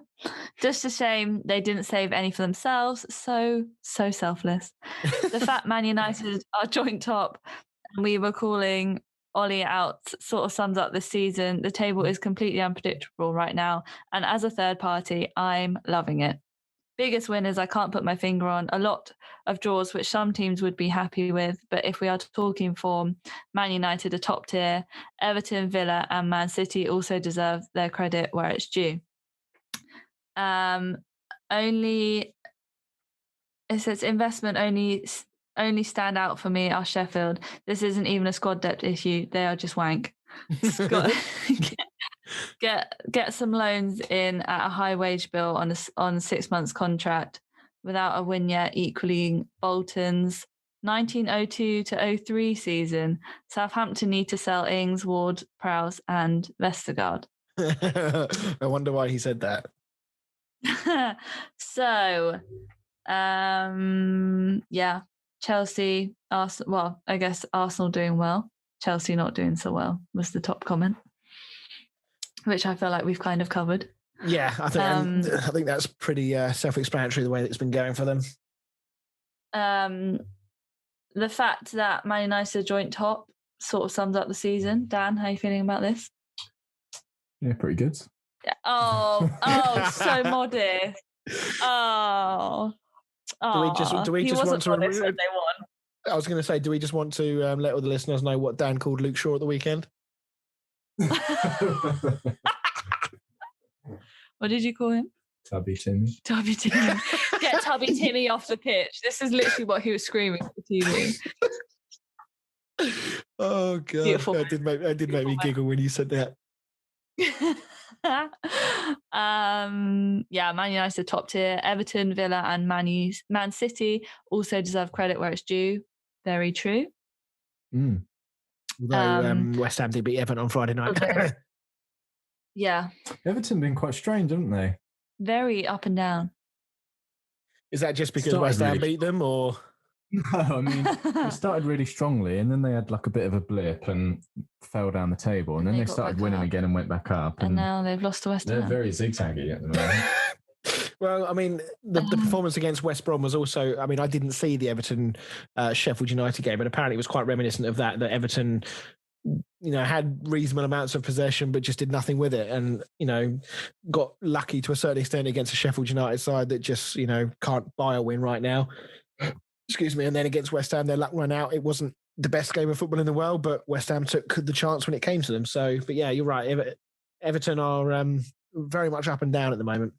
Just a shame they didn't save any for themselves. So selfless. The fact Man United are joint top and we were calling Ollie out sort of sums up this season. The table is completely unpredictable right now. And as a third party, I'm loving it. Biggest winners, I can't put my finger on. A lot of draws, which some teams would be happy with. But if we are talking form, Man United are top tier. Everton, Villa and Man City also deserve their credit where it's due. It says investment only stand out for me are Sheffield. This isn't even a squad depth issue. They are just wank. Get some loans in at a high wage bill on 6 months contract without a win yet, equaling Bolton's 1902-03 season. Southampton need to sell Ings, Ward, Prowse and Vestergaard. I wonder why he said that. So, Chelsea, Arsenal. Well, I guess Arsenal doing well, Chelsea not doing so well was the top comment, which I feel like we've kind of covered. Yeah, I think that's pretty self-explanatory the way that it's been going for them. The fact that Man United are joint top sort of sums up the season. Dan, how are you feeling about this? Yeah, pretty good. Oh, so modest. Oh, Do we just want to? Modest when they won. I was going to say, do we just want to let all the listeners know what Dan called Luke Shaw at the weekend? What did you call him? Tubby Timmy. Tubby Timmy. Get Tubby Timmy off the pitch. This is literally what he was screaming at the TV. Oh god, Beautiful. That did make me giggle when you said that. Man United top tier. Everton, Villa, and Man City also deserve credit where it's due. Very true. Although West Ham did beat Everton on Friday night. Yeah. Everton been quite strange, haven't they? Very up and down. Is that just because West Ham beat them, or? No, I mean, they started really strongly, and then they had like a bit of a blip and fell down the table, and then they started winning again and went back up. And now they've lost to West Ham. They're very zigzaggy at the moment. Well, I mean, the performance against West Brom was also, I mean, I didn't see the Everton Sheffield United game, but apparently it was quite reminiscent of that Everton, had reasonable amounts of possession, but just did nothing with it. And, got lucky to a certain extent against a Sheffield United side that just, can't buy a win right now. Excuse me. And then against West Ham, their luck ran out. It wasn't the best game of football in the world, but West Ham took the chance when it came to them. So, but yeah, you're right. Everton are very much up and down at the moment.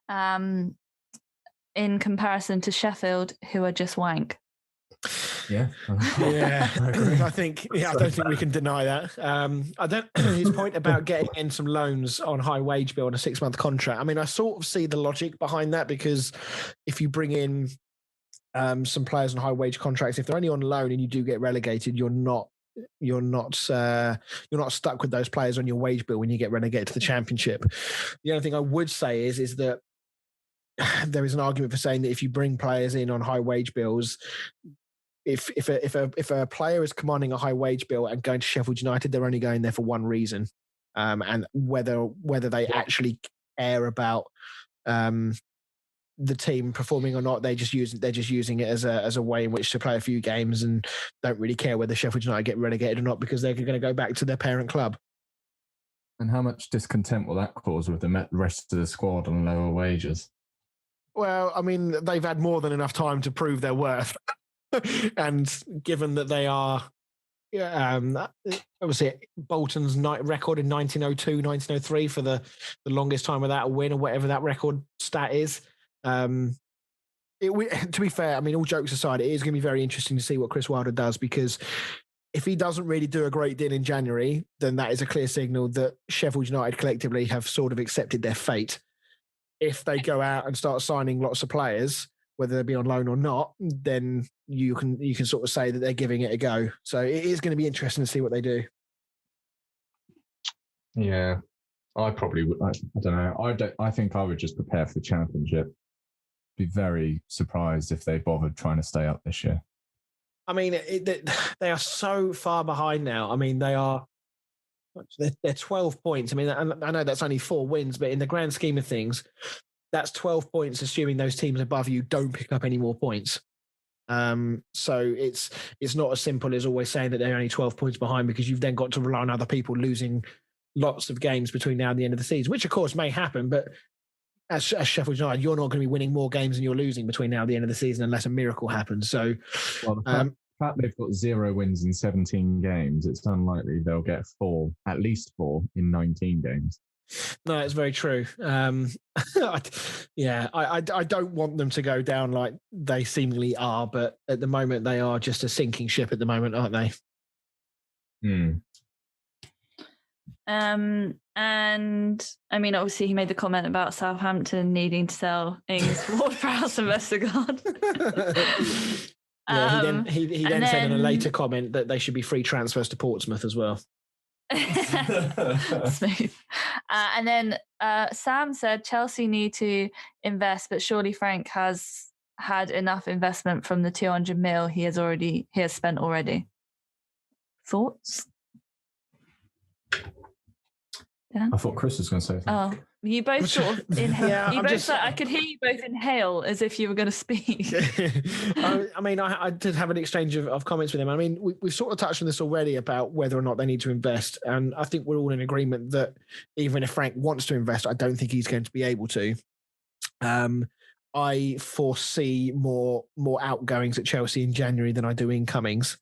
In comparison to Sheffield, who are just wank. Yeah. I don't think we can deny that. His point about getting in some loans on high wage bill on a 6-month contract. I mean, I sort of see the logic behind that, because if you bring in some players on high wage contracts, if they're only on loan and you do get relegated, you're not stuck with those players on your wage bill when you get relegated to the Championship. The only thing I would say is that there is an argument for saying that if you bring players in on high wage bills, if a player is commanding a high wage bill and going to Sheffield United, they're only going there for one reason, and whether they actually care about the team performing or not, they're just using it as a way in which to play a few games and don't really care whether Sheffield United get relegated or not, because they're going to go back to their parent club. And how much discontent will that cause with the rest of the squad on lower wages? Well, I mean, they've had more than enough time to prove their worth. And given that they are, obviously, Bolton's record in 1902, 1903 for the longest time without a win, or whatever that record stat is. To be fair, I mean, all jokes aside, it is going to be very interesting to see what Chris Wilder does, because if he doesn't really do a great deal in January, then that is a clear signal that Sheffield United collectively have sort of accepted their fate. If they go out and start signing lots of players, whether they be on loan or not, then you can sort of say that they're giving it a go. So it is going to be interesting to see what they do. Yeah, I probably would. I don't know. I think I would just prepare for the Championship. Be very surprised if they bothered trying to stay up this year. I mean, they are so far behind now. I mean, they're 12 points. I mean, I know that's only 4 wins, but in the grand scheme of things, that's 12 points, assuming those teams above you don't pick up any more points. So it's not as simple as always saying that they're only 12 points behind, because you've then got to rely on other people losing lots of games between now and the end of the season, which of course may happen. But as Sheffield United, you're not going to be winning more games than you're losing between now and the end of the season unless a miracle happens. So, well, the fact they've got 0 wins in 17 games, it's unlikely they'll get at least 4 in 19 games. No, it's very true. I don't want them to go down like they seemingly are, but at the moment they are just a sinking ship at the moment, aren't they? And I mean, obviously he made the comment about Southampton needing to sell Ings, Ward-Prowse and Vestergaard. He then said in a later comment that they should be free transfers to Portsmouth as well. Smooth. And then Sam said Chelsea need to invest, but surely Frank has had enough investment from the 200 mil he has spent already. Thoughts? Dan? I thought Chris was going to say something. Oh, you both sort of inhale. Yeah, I could hear you both inhale as if you were going to speak. I did have an exchange of comments with him. I mean, we've sort of touched on this already about whether or not they need to invest. And I think we're all in agreement that even if Frank wants to invest, I don't think he's going to be able to. I foresee more outgoings at Chelsea in January than I do incomings.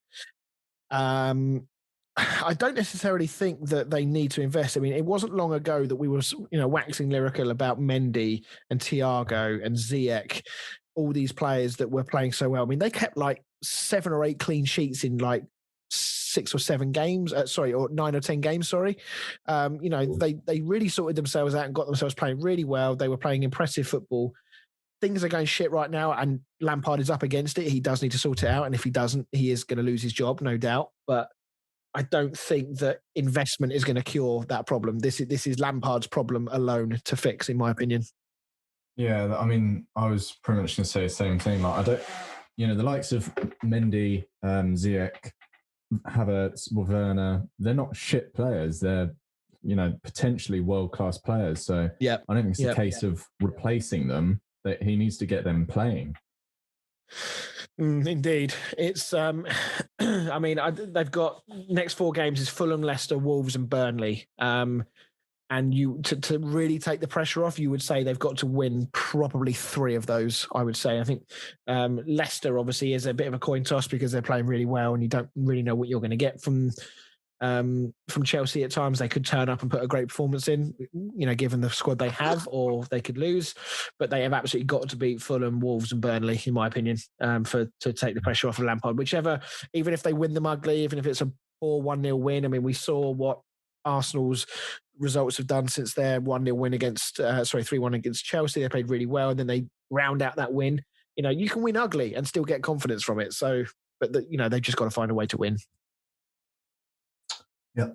I don't necessarily think that they need to invest. I mean, it wasn't long ago that we were, waxing lyrical about Mendy and Thiago and Ziyech, all these players that were playing so well. I mean, they kept like 7 or 8 clean sheets in like 6 or 7 games, or 9 or 10 games, They really sorted themselves out and got themselves playing really well. They were playing impressive football. Things are going shit right now, and Lampard is up against it. He does need to sort it out, and if he doesn't, he is going to lose his job, no doubt. But I don't think that investment is going to cure that problem. This is Lampard's problem alone to fix, in my opinion. Yeah, I mean, I was pretty much going to say the same thing. Like, the likes of Mendy, Ziyech, Havertz, Werner, they're not shit players. They're, potentially world-class players. So I don't think it's a case of replacing them. That he needs to get them playing. Indeed. It's they've got next 4 games is Fulham, Leicester, Wolves and Burnley. And you to really take the pressure off, you would say they've got to win probably 3 of those, I would say. I think Leicester obviously is a bit of a coin toss because they're playing really well and you don't really know what you're going to get from Chelsea at times. They could turn up and put a great performance in, given the squad they have, or they could lose. But they have absolutely got to beat Fulham, Wolves and Burnley, in my opinion, to take the pressure off of Lampard. Whichever, even if they win them ugly, even if it's a poor 1-0 win. I mean, we saw what Arsenal's results have done since their 1-0 win against, 3-1 against Chelsea. They played really well, and then they round out that win. You can win ugly and still get confidence from it. So, but they've just got to find a way to win. Yeah.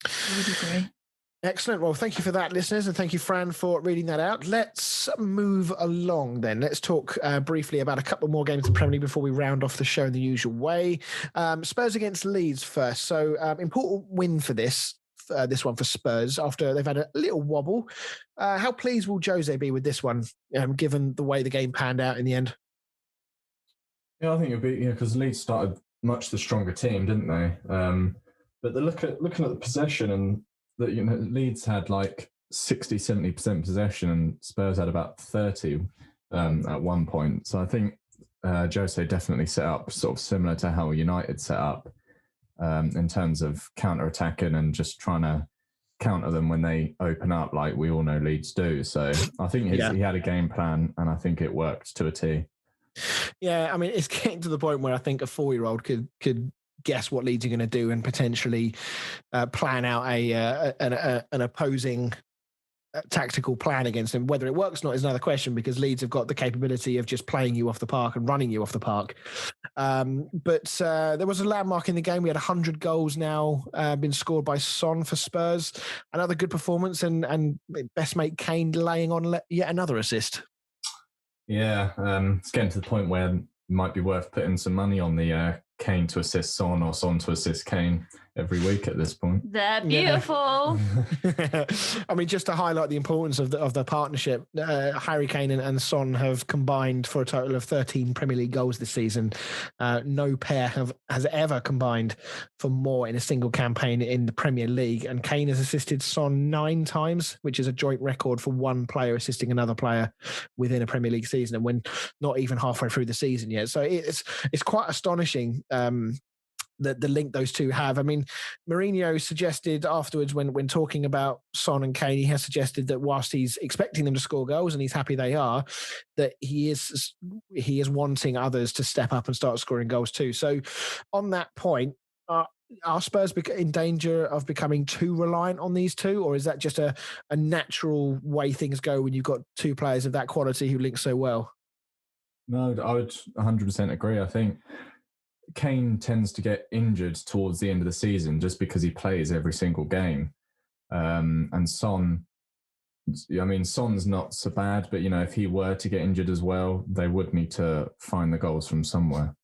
I would agree. Excellent. Well, thank you for that, listeners, and thank you, Fran, for reading that out. Let's move along then. Let's talk briefly about a couple more games in Premier League before we round off the show in the usual way. Spurs against Leeds first. So important win for this one for Spurs after they've had a little wobble. How pleased will Jose be with this one, given the way the game panned out in the end? Yeah, I think it'll be, because Leeds started much the stronger team, didn't they? But looking at the possession, and that Leeds had like 60-70% possession and Spurs had about 30 at one point. So I think Jose definitely set up sort of similar to how United set up in terms of counter-attacking and just trying to counter them when they open up, like we all know Leeds do. So I think he had a game plan, and I think it worked to a T. Yeah, I mean, it's getting to the point where I think a 4-year-old could guess what Leeds are going to do and potentially plan out an opposing tactical plan against them. Whether it works or not is another question, because Leeds have got the capability of just playing you off the park and running you off the park. But there was a landmark in the game. We had 100 goals now been scored by Son for Spurs. Another good performance, and best mate Kane laying on yet another assist. Yeah, it's getting to the point where it might be worth putting some money on the Kane to assist Son or Son to assist Kane every week at this point. They're beautiful. Yeah. I mean, just to highlight the importance of the partnership, Harry Kane and Son have combined for a total of 13 Premier League goals this season. No pair has ever combined for more in a single campaign in the Premier League. And Kane has assisted Son 9 times, which is a joint record for one player assisting another player within a Premier League season, and when not even halfway through the season yet. So it's quite astonishing. The link those two have. I mean, Mourinho suggested afterwards when talking about Son and Kane, he has suggested that whilst he's expecting them to score goals and he's happy they are, that he is wanting others to step up and start scoring goals too. So on that point, are Spurs in danger of becoming too reliant on these two, or is that just a natural way things go when you've got two players of that quality who link so well? No, I would 100% agree. I think Kane tends to get injured towards the end of the season just because he plays every single game. And Son, I mean, Son's not so bad, but, if he were to get injured as well, they would need to find the goals from somewhere.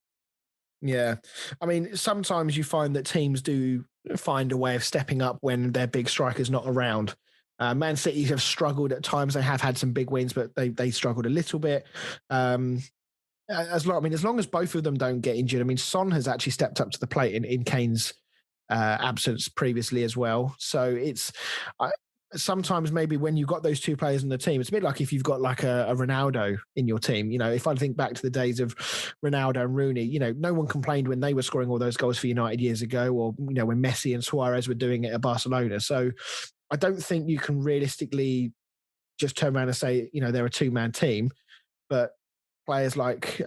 Yeah. I mean, sometimes you find that teams do find a way of stepping up when their big striker's not around. Man City have struggled at times. They have had some big wins, but they struggled a little bit. As long as both of them don't get injured. I mean, Son has actually stepped up to the plate in Kane's absence previously as well. So sometimes maybe when you've got those two players in the team, it's a bit like if you've got like a Ronaldo in your team. You know, if I think back to the days of Ronaldo and Rooney, you know, no one complained when they were scoring all those goals for United years ago, or, you know, when Messi and Suarez were doing it at Barcelona. So I don't think you can realistically just turn around and say, you know, they're a two-man team, but players like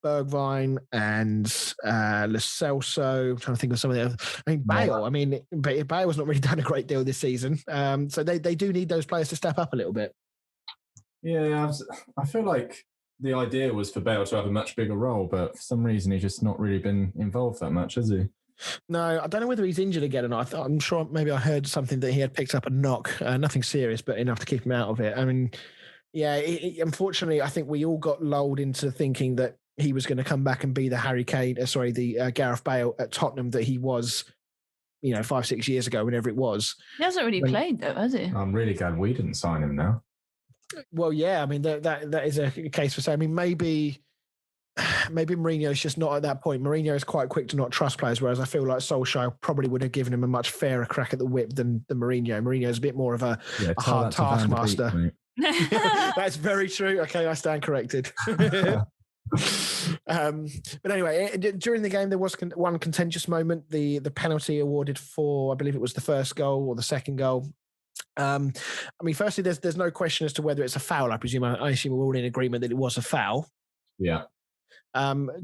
Bergwijn and Lo Celso. I'm trying to think of some of the other. I mean, Bale. I mean, Bale's not really done a great deal this season. So they do need those players to step up a little bit. Yeah, I feel like the idea was for Bale to have a much bigger role, but for some reason he's just not really been involved that much, has he? No, I don't know whether he's injured again or not. I'm sure maybe I heard something that he had picked up a knock, nothing serious, but enough to keep him out of it. I mean, yeah, unfortunately, I think we all got lulled into thinking that he was going to come back and be the Gareth Bale at Tottenham that he was, you know, 5-6 years ago, whenever it was. He hasn't really played though, has he? I'm really glad we didn't sign him now. Well, yeah, I mean that is a case for saying. I mean, maybe Mourinho's just not at that point. Mourinho is quite quick to not trust players, whereas I feel like Solskjaer probably would have given him a much fairer crack at the whip than Mourinho. Mourinho's a bit more of a hard taskmaster. That's very true. Okay, I stand corrected. But anyway, during the game, there was one contentious moment. The penalty awarded for, I believe it was the first goal or the second goal. I mean, firstly, there's no question as to whether it's a foul. I presume. I assume we're all in agreement that it was a foul. Yeah.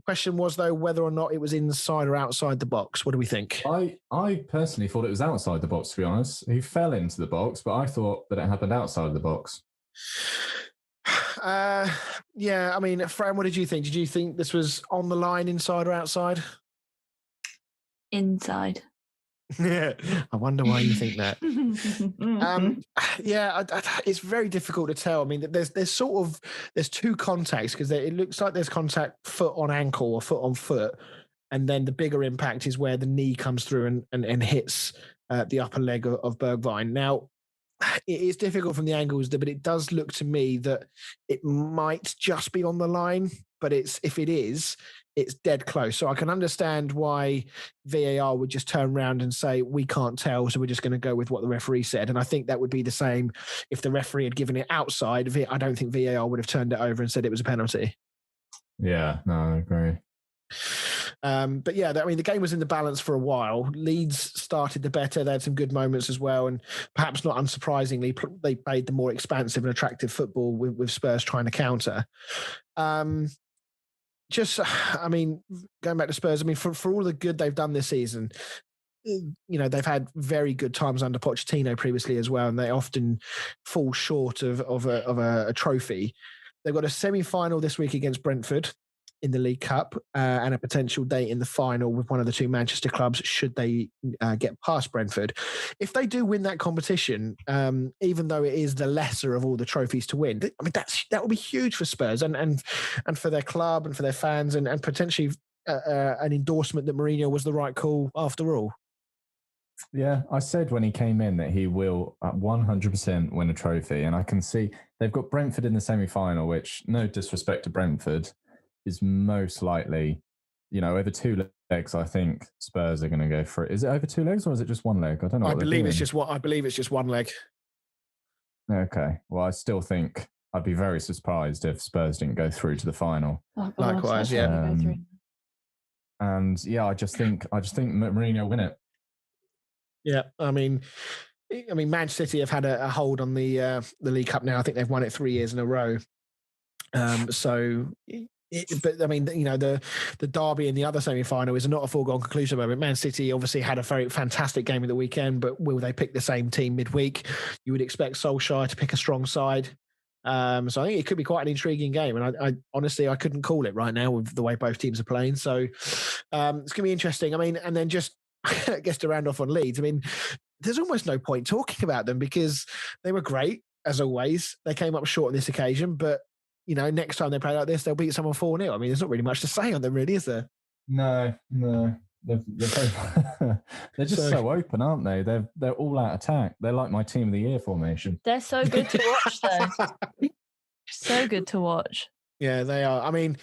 Question was, though, whether or not it was inside or outside the box. What do we think? I personally thought it was outside the box, to be honest. He fell into the box, but I thought that it happened outside the box. Yeah, I mean, Fran, what did you think? Did you think this was on the line, inside or outside? Inside. Yeah, I wonder why you think that. Yeah, it's very difficult to tell. I mean, there's two contacts, because it looks like there's contact foot on ankle or foot on foot, and then the bigger impact is where the knee comes through and hits the upper leg of Bergwijn. Now, it is difficult from the angles, but it does look to me that it might just be on the line, but if it is, it's dead close. So I can understand why VAR would just turn around and say, we can't tell, so we're just going to go with what the referee said. And I think that would be the same if the referee had given it outside. I don't think VAR would have turned it over and said it was a penalty. Yeah, no, I agree. But yeah, I mean, the game was in the balance for a while. Leeds started the better. They had some good moments as well. And perhaps not unsurprisingly, they played the more expansive and attractive football with Spurs trying to counter. I mean, going back to Spurs, I mean, for all the good they've done this season, you know, they've had very good times under Pochettino previously as well, and they often fall short of a trophy. They've got a semi-final this week against Brentford in the League Cup, and a potential date in the final with one of the two Manchester clubs should they get past Brentford. If they do win that competition, even though it is the lesser of all the trophies to win, I mean, that would be huge for Spurs and for their club and for their fans, and potentially an endorsement that Mourinho was the right call after all. Yeah, I said when he came in that he will 100% win a trophy, and I can see they've got Brentford in the semi-final, which, no disrespect to Brentford, is most likely, you know, over two legs. I think Spurs are going to go for it. Is it over two legs or is it just one leg? I don't know. I believe it's just one leg. Okay. Well, I still think I'd be very surprised if Spurs didn't go through to the final. Oh, likewise, yeah. And yeah, I just think Mourinho will win it. Yeah, I mean, Man City have had a hold on the League Cup now. I think they've won it 3 years in a row. But I mean, you know, the derby in the other semi-final is not a foregone conclusion moment. Man City obviously had a very fantastic game of the weekend, but will they pick the same team midweek? You would expect Solskjaer to pick a strong side. So I think it could be quite an intriguing game. And I honestly, I couldn't call it right now with the way both teams are playing. So it's going to be interesting. I mean, and then just, I guess, to round off on Leeds, I mean, there's almost no point talking about them because they were great, as always. They came up short on this occasion, but you know, next time they play like this, they'll beat someone 4-0. I mean, there's not really much to say on them, really, is there? No. They're they're just so open, aren't they? They're all out attack. They're like my team of the year formation. They're so good to watch, though. So good to watch. Yeah, they are. I mean,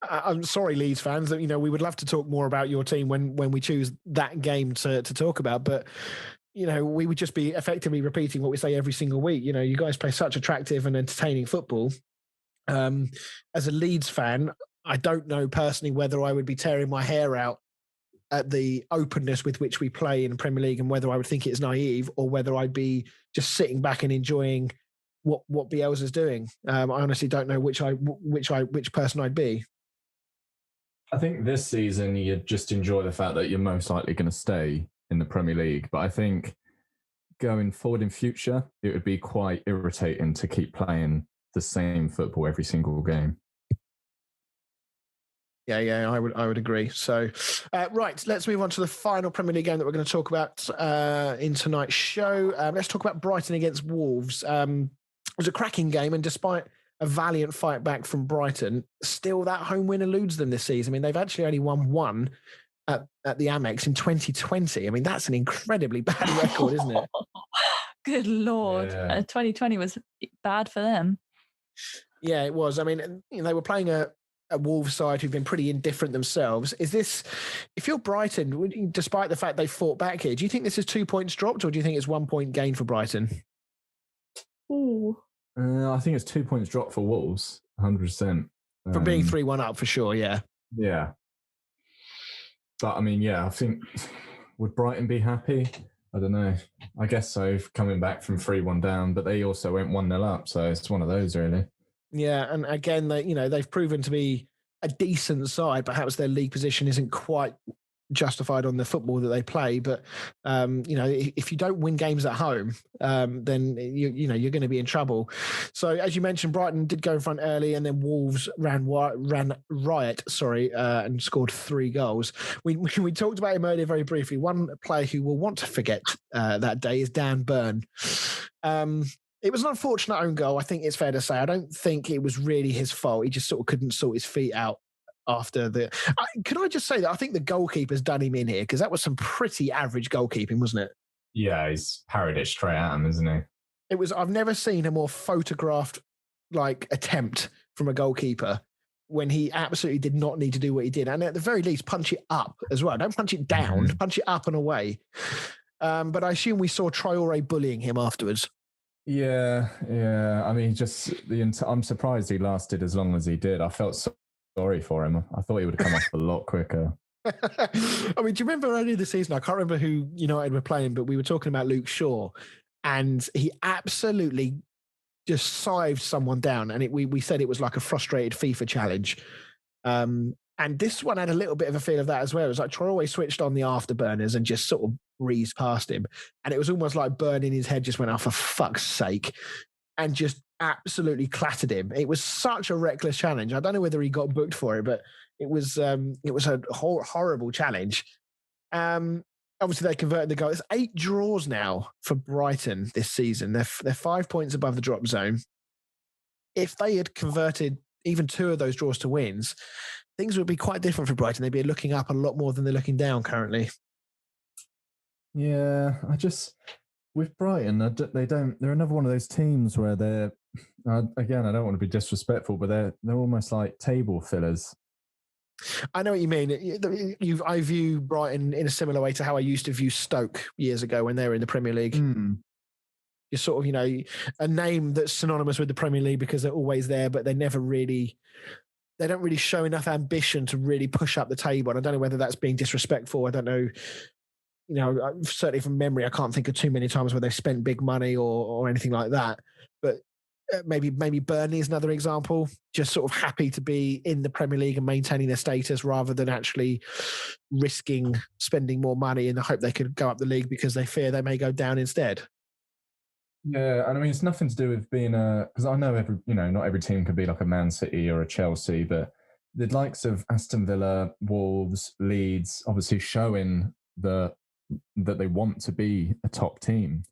I'm sorry, Leeds fans, that we would love to talk more about your team when we choose that game to talk about, but we would just be effectively repeating what we say every single week. You guys play such attractive and entertaining football. As a Leeds fan, I don't know personally whether I would be tearing my hair out at the openness with which we play in the Premier League, and whether I would think it's naive, or whether I'd be just sitting back and enjoying what Bielsa's doing. I honestly don't know which person I'd be. I think this season you just enjoy the fact that you're most likely going to stay in the Premier League, but I think going forward in future, it would be quite irritating to keep playing the same football every single game. Yeah, I would agree. So, right, let's move on to the final Premier League game that we're going to talk about in tonight's show. Let's talk about Brighton against Wolves. It was a cracking game, and despite a valiant fight back from Brighton, still that home win eludes them this season. I mean, they've actually only won one at the Amex in 2020. I mean, that's an incredibly bad record, isn't it? Good Lord. Yeah. 2020 was bad for them. Yeah, it was. I mean, they were playing a Wolves side who've been pretty indifferent themselves. Is this, if you're Brighton, despite the fact they fought back here, do you think this is 2 points dropped, or do you think it's 1 point gain for Brighton? Ooh. I think it's 2 points dropped for Wolves, 100%. From being 3-1 up, for sure, yeah. Yeah. But, I mean, yeah, I think, would Brighton be happy? I don't know. I guess so, coming back from 3-1 down, but they also went 1-0 up, so it's one of those, really. Yeah, and again, they've proven to be a decent side. Perhaps their league position isn't quite justified on the football that they play, but if you don't win games at home, then you're going to be in trouble. So, as you mentioned, Brighton did go in front early, and then Wolves ran riot, and scored 3 goals. We talked about him earlier very briefly. One player who will want to forget that day is Dan Burn. It was an unfortunate own goal, I think it's fair to say. I don't think it was really his fault. He just sort of couldn't sort his feet out after the... Could I just say that I think the goalkeeper's done him in here, because that was some pretty average goalkeeping, wasn't it? Yeah, he's parried it straight at him, isn't he? It was. I've never seen a more photographed attempt from a goalkeeper when he absolutely did not need to do what he did. And at the very least, punch it up as well. Don't punch it down, punch it up and away. But I assume we saw Traore bullying him afterwards. Yeah. I mean, I'm surprised he lasted as long as he did. I felt sorry for him. I thought he would have come off a lot quicker. I mean, do you remember earlier this season? I can't remember who United were playing, but we were talking about Luke Shaw, and he absolutely just scythed someone down. And we said it was like a frustrated FIFA challenge. And this one had a little bit of a feel of that as well. It was like Traore switched on the afterburners and just sort of breezed past him. And it was almost like Burn in his head just went, oh, for fuck's sake, and just absolutely clattered him. It was such a reckless challenge. I don't know whether he got booked for it, but it was a horrible challenge. Obviously, they converted the goal. It's 8 draws now for Brighton this season. They're 5 points above the drop zone. If they had converted even 2 of those draws to wins, things would be quite different for Brighton. They'd be looking up a lot more than they're looking down currently. Yeah, with Brighton, they're another one of those teams where they're, again, I don't want to be disrespectful, but they're almost like table fillers. I know what you mean. I view Brighton in a similar way to how I used to view Stoke years ago when they were in the Premier League. You're sort of, a name that's synonymous with the Premier League because they're always there, but they don't really show enough ambition to really push up the table. And I don't know whether that's being disrespectful. I don't know. Certainly from memory, I can't think of too many times where they've spent big money or anything like that. But maybe Burnley is another example. Just sort of happy to be in the Premier League and maintaining their status rather than actually risking spending more money in the hope they could go up the league because they fear they may go down instead. Yeah, and I mean, it's nothing to do with being because I know not every team can be like a Man City or a Chelsea, but the likes of Aston Villa, Wolves, Leeds, obviously showing that they want to be a top team.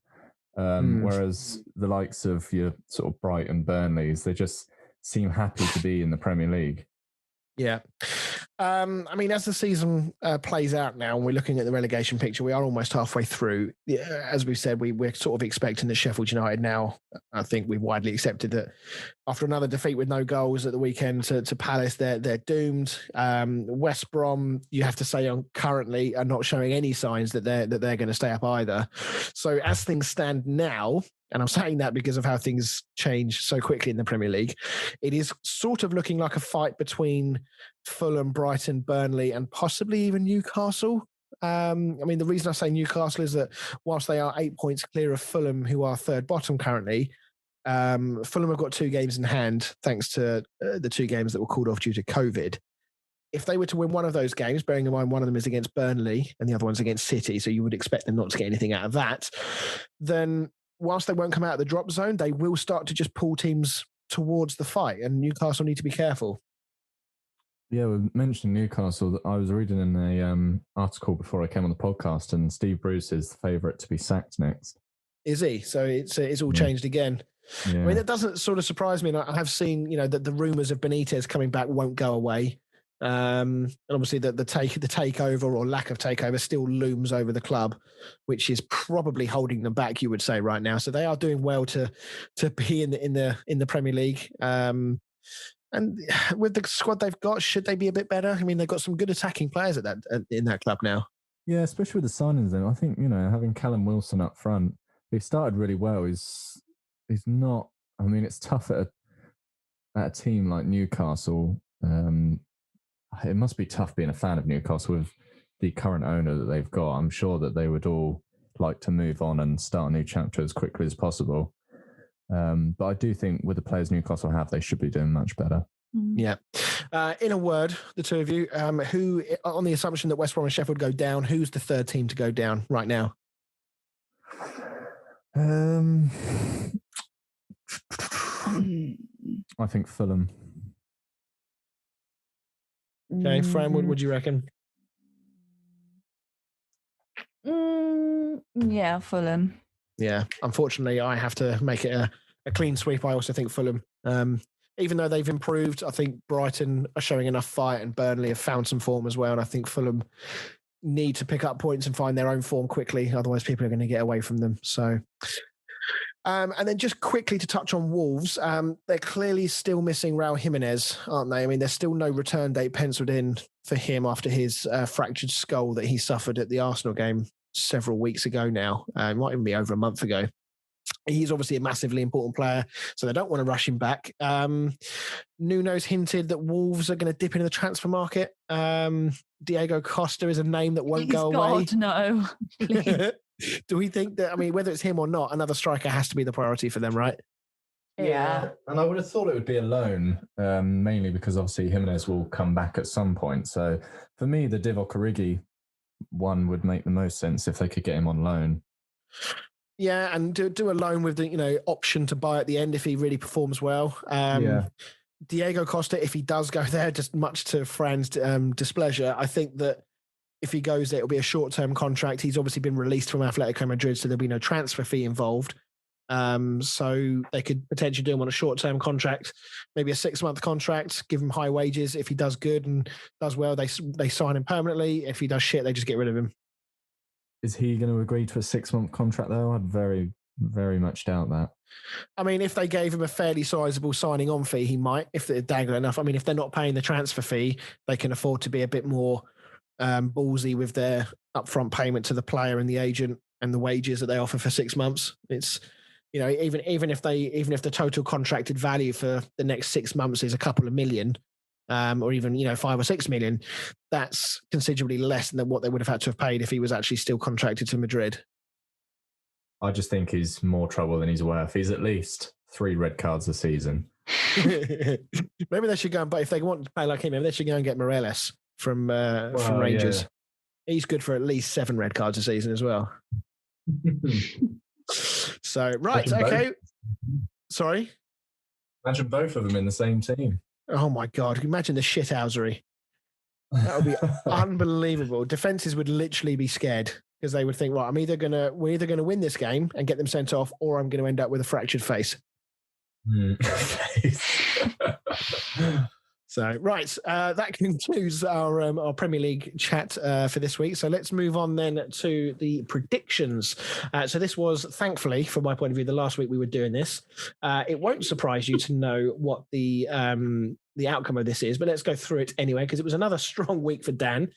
Whereas the likes of your sort of Brighton, Burnleys, they just seem happy to be in the Premier League. Yeah. I mean, as the season plays out now, and we're looking at the relegation picture, we are almost halfway through. As we've said, we're sort of expecting that Sheffield United now, I think we've widely accepted that after another defeat with no goals at the weekend to Palace, they're doomed. West Brom, you have to say, currently are not showing any signs that they're going to stay up either. So as things stand now, and I'm saying that because of how things change so quickly in the Premier League, it is sort of looking like a fight between Fulham, Brighton, Burnley, and possibly even Newcastle. I mean, the reason I say Newcastle is that whilst they are 8 points clear of Fulham, who are third bottom currently, Fulham have got 2 games in hand, thanks to the 2 games that were called off due to COVID. If they were to win one of those games, bearing in mind one of them is against Burnley and the other one's against City, so you would expect them not to get anything out of that, then whilst they won't come out of the drop zone, they will start to just pull teams towards the fight, and Newcastle need to be careful. Yeah, we mentioned Newcastle. I was reading in a article before I came on the podcast, and Steve Bruce is the favourite to be sacked next. Is he? So it's all changed again. Yeah. I mean, that doesn't sort of surprise me. And I have seen, that the rumours of Benitez coming back won't go away. And obviously the takeover or lack of takeover still looms over the club, which is probably holding them back, you would say, right now. So they are doing well to be in the Premier League. And with the squad they've got, should they be a bit better? I mean, they've got some good attacking players in that club now. Yeah, especially with the signings. Then I think having Callum Wilson up front, he started really well. He's not. I mean, it's tough at a team like Newcastle. It must be tough being a fan of Newcastle with the current owner that they've got. I'm sure that they would all like to move on and start a new chapter as quickly as possible. But I do think with the players Newcastle have, they should be doing much better. Yeah. In a word, the two of you, who, on the assumption that West Brom and Sheffield go down, who's the third team to go down right now? I think Fulham. Okay, Fran, what would you reckon? Yeah, Fulham. Yeah, unfortunately, I have to make it a clean sweep. I also think Fulham. Even though they've improved, I think Brighton are showing enough fight and Burnley have found some form as well. And I think Fulham need to pick up points and find their own form quickly. Otherwise, people are going to get away from them. So, and then just quickly to touch on Wolves, they're clearly still missing Raul Jimenez, aren't they? I mean, there's still no return date penciled in for him after his fractured skull that he suffered at the Arsenal game several weeks ago now. It might even be over a month ago. He's obviously a massively important player, so they don't want to rush him back. Nuno's hinted that Wolves are going to dip into the transfer market. Diego Costa is a name that won't go away. God, no. Please. Do we think that, I mean, whether it's him or not, another striker has to be the priority for them, right? Yeah. And I would have thought it would be a loan, mainly because obviously Jimenez will come back at some point. So for me, the Divock Origi one would make the most sense if they could get him on loan. Yeah, and do a loan with the option to buy at the end if he really performs well. Diego Costa, if he does go there, just much to Fran's displeasure, I think that if he goes there, it'll be a short-term contract. He's obviously been released from Atletico Madrid, so there'll be no transfer fee involved. So they could potentially do him on a short-term contract, maybe a 6-month contract, give him high wages. If he does good and does well, they sign him permanently. If he does shit, they just get rid of him. Is he going to agree to a 6-month contract, though? I'd very, very much doubt that. I mean, if they gave him a fairly sizable signing on fee, he might, if they're dangle enough. I mean, if they're not paying the transfer fee, they can afford to be a bit more ballsy with their upfront payment to the player and the agent and the wages that they offer for 6 months. It's, even if the total contracted value for the next 6 months is a couple of million, or even 5 or 6 million, that's considerably less than what they would have had to have paid if he was actually still contracted to Madrid. I just think he's more trouble than he's worth. He's at least 3 red cards a season. Maybe they should go, but if they want to play like him, maybe they should go and get Morelos from Rangers. Yeah. He's good for at least 7 red cards a season as well. So, right, okay. Sorry? Imagine both of them in the same team. Oh my God, imagine the shithousery. That would be unbelievable. Defenses would literally be scared because they would think, right, we're either gonna win this game and get them sent off, or I'm going to end up with a fractured face. So, right, that concludes our Premier League chat for this week. So let's move on then to the predictions. So this was, thankfully, from my point of view, the last week we were doing this. It won't surprise you to know what the outcome of this is, but let's go through it anyway, because it was another strong week for Dan.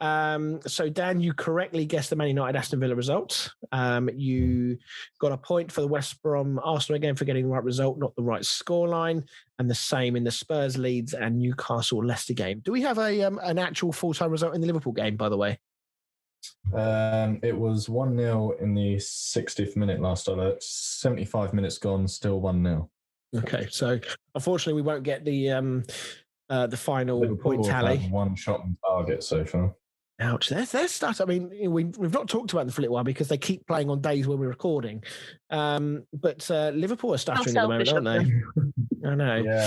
So Dan, you correctly guessed the Man United Aston Villa result. You got a point for the West Brom Arsenal again for getting the right result, not the right scoreline, and the same in the Spurs Leeds and Newcastle Leicester game. Do we have an actual full-time result in the Liverpool game, by the way? It was 1-0 in the 60th minute last alert. 75 minutes gone, still 1-0. Okay, so unfortunately we won't get the final Liverpool point tally. Had one shot on target so far. Ouch, their start. I mean, we've not talked about them for a little while because they keep playing on days when we're recording. But Liverpool are stuttering at the moment, aren't they? I know. Yeah.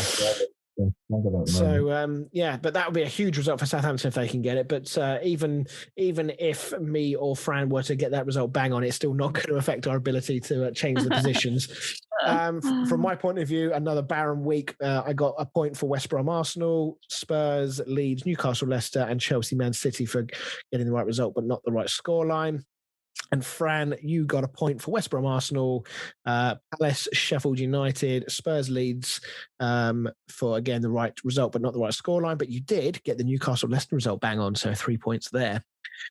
So but that would be a huge result for Southampton if they can get it. But even if me or Fran were to get that result bang on, it's still not going to affect our ability to change the positions. From my point of view, another barren week. I got a point for West Brom Arsenal, Spurs, Leeds, Newcastle Leicester, and Chelsea Man City for getting the right result but not the right scoreline. And Fran, you got a point for West Brom Arsenal, Palace, Sheffield United, Spurs Leeds for, again, the right result but not the right scoreline. But you did get the Newcastle Leicester result bang on, so 3 points there.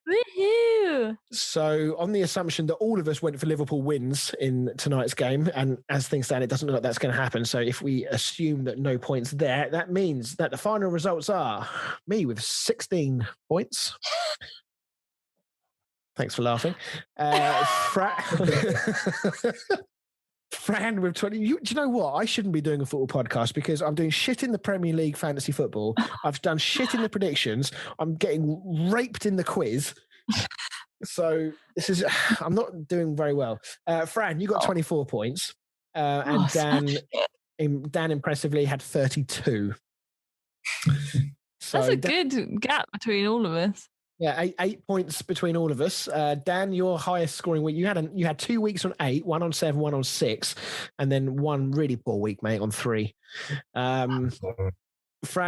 Woohoo! So on the assumption that all of us went for Liverpool wins in tonight's game, and as things stand, it doesn't look like that's going to happen. So if we assume that no points there, that means that the final results are me with 16 points. Thanks for laughing. Fran with 20. Do you know what? I shouldn't be doing a football podcast because I'm doing shit in the Premier League fantasy football. I've done shit in the predictions. I'm getting raped in the quiz. So I'm not doing very well. Fran, you got 24 points. And Dan impressively had 32. So that's a good gap between all of us. Yeah, 8 points between all of us. Dan, your highest scoring week. You had 2 weeks on 8, 1 on 7, 1 on 6, and then one really poor week, mate, on 3. Fran,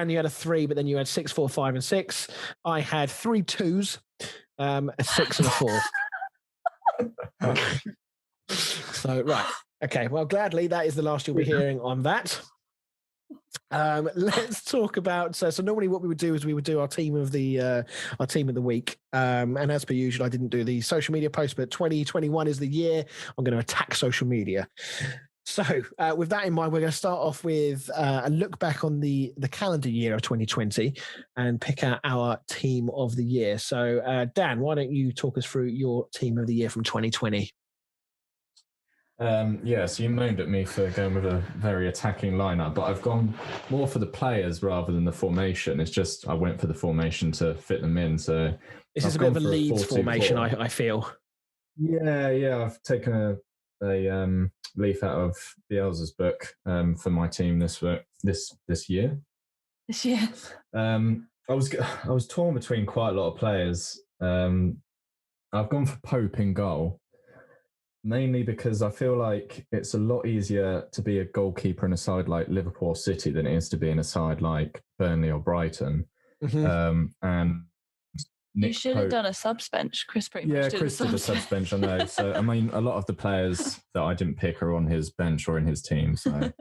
you had a 3, but then you had 6, 4, 5, and 6. I had 3 2s, a 6 and a 4. So right, okay. Well, gladly that is the last you'll be hearing on that. Let's talk about so normally what we would do is we would do our team of the week, and as per usual I didn't do the social media post, but 2021 is the year I'm going to attack social media. So with that in mind, we're going to start off with a look back on the calendar year of 2020 and pick out our team of the year. So Dan, why don't you talk us through your team of the year from 2020? So you moaned at me for going with a very attacking lineup, but I've gone more for the players rather than the formation. It's just I went for the formation to fit them in. So this is a bit of a Leeds formation, I feel. Yeah. I've taken a leaf out of Bielsa's book for my team this year. This year, I was torn between quite a lot of players. I've gone for Pope in goal. Mainly because I feel like it's a lot easier to be a goalkeeper in a side like Liverpool or City than it is to be in a side like Burnley or Brighton. Mm-hmm. And Nick you should have done a subs bench. Chris pretty much did Chris did a subs bench, I know. So, I mean, a lot of the players that I didn't pick are on his bench or in his team. So,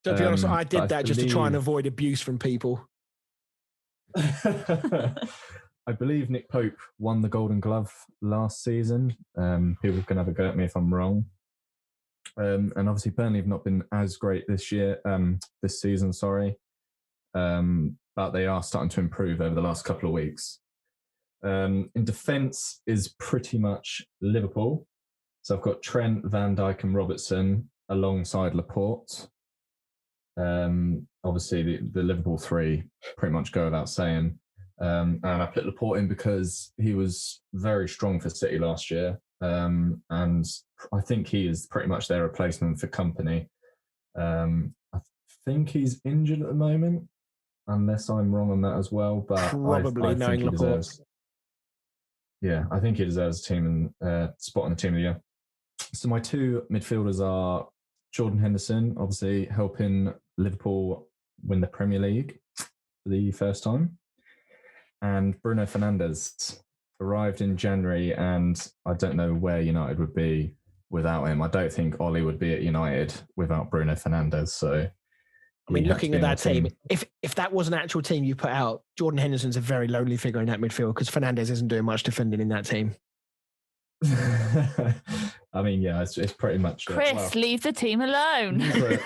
to be honest, I did that just to try and avoid abuse from people. I believe Nick Pope won the Golden Glove last season. People can have a go at me if I'm wrong. And obviously Burnley have not been as great this season, but they are starting to improve over the last couple of weeks. In defence is pretty much Liverpool. So I've got Trent, Van Dijk and Robertson alongside Laporte. Obviously the Liverpool 3 pretty much go without saying. And I put Laporte in because he was very strong for City last year. And I think he is pretty much their replacement for Kompany. I think he's injured at the moment, unless I'm wrong on that as well. But probably knowing Laporte. I think he deserves a team and spot on the team of the year. So my 2 midfielders are Jordan Henderson, obviously helping Liverpool win the Premier League. for the first time. And Bruno Fernandes arrived in January, and I don't know where United would be without him. I don't think Ollie would be at United without Bruno Fernandes. So, I mean, looking at that team, if that was an actual team you put out, Jordan Henderson's a very lonely figure in that midfield because Fernandes isn't doing much defending in that team. I mean, yeah, it's pretty much. Chris, leave the team alone. Neither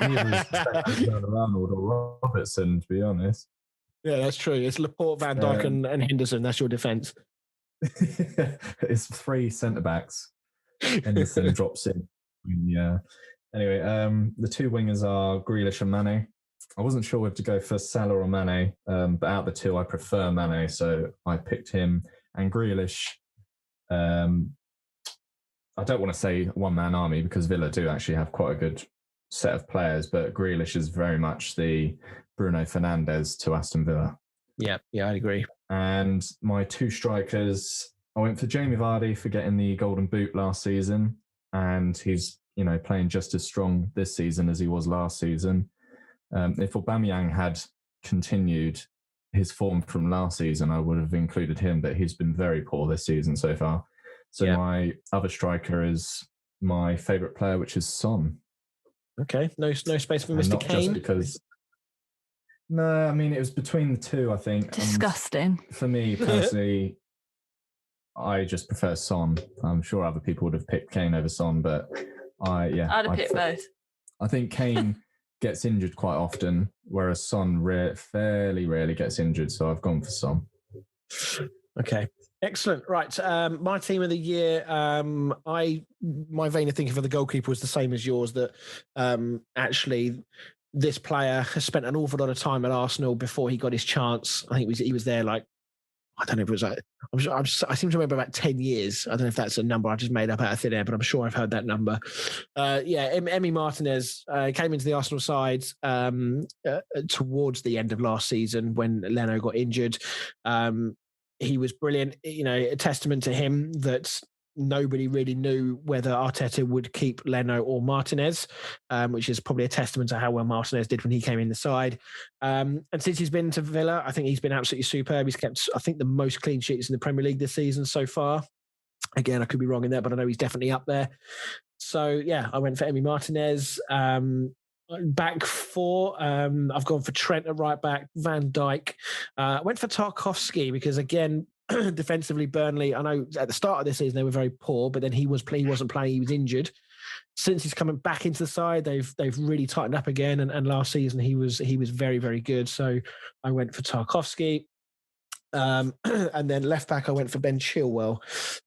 Arnold or Robertson, to be honest. Yeah, that's true. It's Laporte, Van Dijk, and Henderson. That's your defence. It's 3 centre backs. Henderson drops in. Yeah. Anyway, the 2 wingers are Grealish and Mane. I wasn't sure whether to go for Salah or Mane, but out of the 2, I prefer Mane, so I picked him. And Grealish, I don't want to say one-man army because Villa do actually have quite a good set of players, but Grealish is very much the Bruno Fernandes to Aston Villa. Yeah, I'd agree. And my 2 strikers, I went for Jamie Vardy for getting the Golden Boot last season, and he's playing just as strong this season as he was last season. If Aubameyang had continued his form from last season, I would have included him, but he's been very poor this season so far. So my other striker is my favourite player, which is Son. Okay, no space for Mr. Kane. Just because. No, I mean it was between the 2. I think Disgusting. For me personally, I just prefer Son. I'm sure other people would have picked Kane over Son, but I'd have picked both. I think Kane gets injured quite often, whereas Son fairly rarely gets injured. So I've gone for Son. Okay. Excellent. Right. My team of the year, my vein of thinking for the goalkeeper was the same as yours, that actually this player has spent an awful lot of time at Arsenal before he got his chance. I think he was there like, I don't know if it was like, I seem to remember about 10 years. I don't know if that's a number I just made up out of thin air, but I'm sure I've heard that number. Emi Martinez came into the Arsenal side towards the end of last season when Leno got injured. He was brilliant, a testament to him that nobody really knew whether Arteta would keep Leno or Martinez, which is probably a testament to how well Martinez did when he came in the side. And since he's been to Villa, I think he's been absolutely superb. He's kept, I think, the most clean sheets in the Premier League this season so far. Again, I could be wrong in that, but I know he's definitely up there. So, yeah, I went for Emi Martinez. Back 4, I've gone for Trent at right back, Van Dijk. I went for Tarkowski because, again, defensively, Burnley, I know at the start of this season they were very poor, but then he wasn't playing, he was injured. Since he's coming back into the side, they've really tightened up again, and last season he was very, very good. So I went for Tarkowski. And then left back, I went for Ben Chilwell.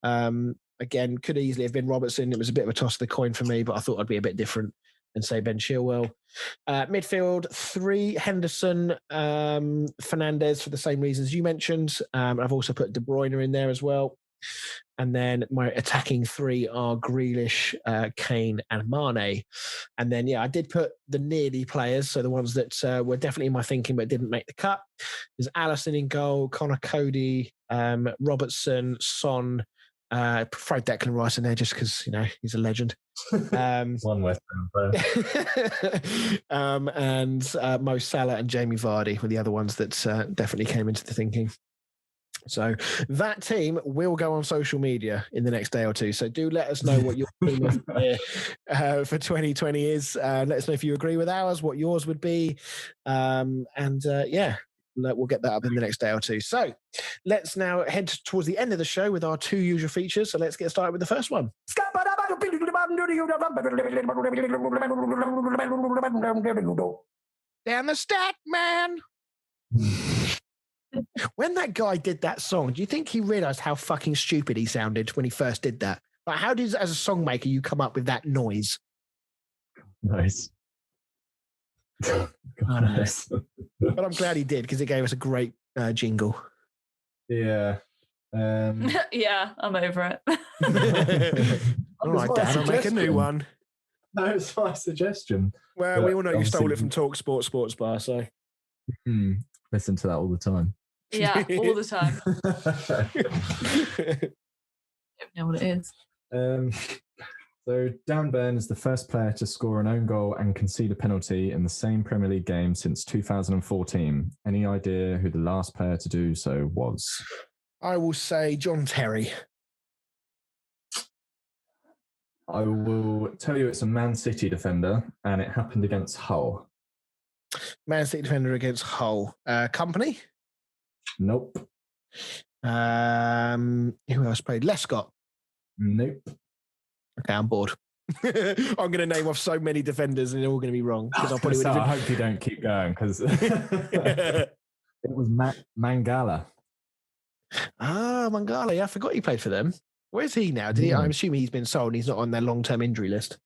Again, could easily have been Robertson. It was a bit of a toss of the coin for me, but I thought I'd be a bit different and say Ben Chilwell. Midfield, 3, Henderson, Fernandes for the same reasons you mentioned. I've also put De Bruyne in there as well. And then my attacking 3 are Grealish, Kane and Mane. And then, I did put the nearly players, so the ones that were definitely in my thinking but didn't make the cut. There's Alisson in goal, Connor Cody, Robertson, Son, throw Declan Rice in there just because, he's a legend. One West Ham player. And Mo Salah and Jamie Vardy were the other ones that definitely came into the thinking. So that team will go on social media in the next day or 2. So do let us know what your team of the year for 2020 is. Let us know if you agree with ours, what yours would be. We'll get that up in the next day or 2. So let's now head towards the end of the show with our 2 usual features. So let's get started with the first one. Down the stack, man. When that guy did that song, do you think he realised how fucking stupid he sounded when he first did that? Like, how did, as a songmaker, you come up with that noise? Nice. I don't know. But I'm glad he did because it gave us a great jingle. Yeah. Yeah, I'm over it. All right, Dan, I'll make a new one. No, it's my suggestion. Well, we all know you stole it from Talk Sports Bar, so. Listen to that all the time. Yeah, all the time. Don't know what it is. So Dan Burn is the first player to score an own goal and concede a penalty in the same Premier League game since 2014. Any idea who the last player to do so was? I will say John Terry. I will tell you it's a Man City defender, and it happened against Hull. Man City defender against Hull. Company? Nope. Who else played? Lescott. Nope. Okay, I'm bored. I'm going to name off so many defenders and they're all going to be wrong. I hope you don't keep going because it was Mangala. Ah, Mangala. Yeah, I forgot he played for them. Where's he now? I'm assuming he's been sold and he's not on their long-term injury list.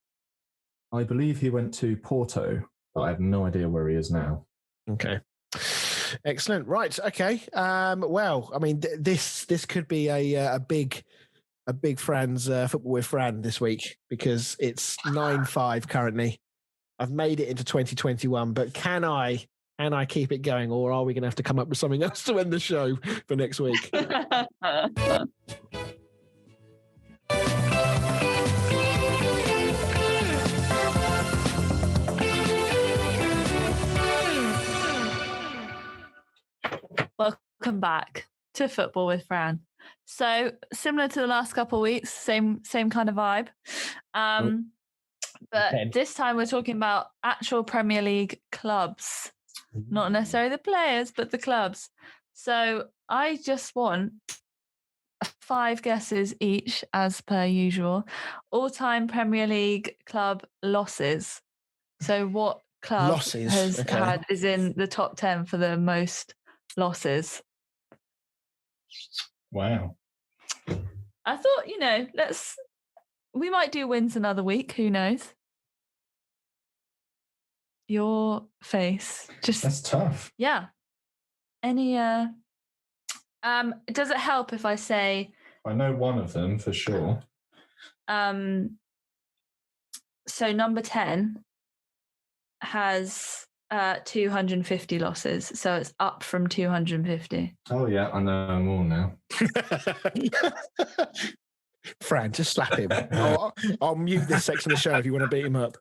I believe he went to Porto, but I have no idea where he is now. Okay. Excellent. Right. Okay. Well, I mean, this could be a big Fran's Football with Fran this week because it's 9-5 currently. I've made it into 2021, but can I keep it going, or are we going to have to come up with something else to end the show for next week? Welcome back to Football with Fran. So similar to the last couple of weeks, same kind of vibe. But this time we're talking about actual Premier League clubs, not necessarily the players, but the clubs. So I just want 5 guesses each, as per usual. All-time Premier League club losses. So what club is in the top 10 for the most losses? Wow. I thought, we might do wins another week. Who knows? Your face. That's tough. Yeah. Any, does it help if I say? I know one of them for sure. So number 10 has 250 losses. So it's up from 250. Oh, yeah. I know them all now. Fran, just slap him. I'll mute this section of the show if you want to beat him up.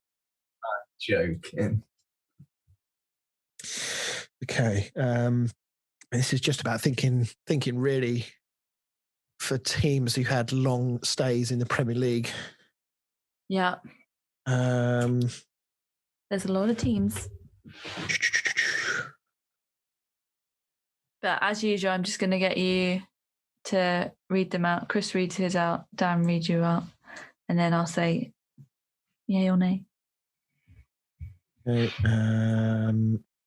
Joking. Okay. This is just about thinking really for teams who had long stays in the Premier League. Yeah. There's a lot of teams. But as usual, I'm just going to get you to read them out. Chris reads his out, Dan reads you out, and then I'll say yay or nay. Okay,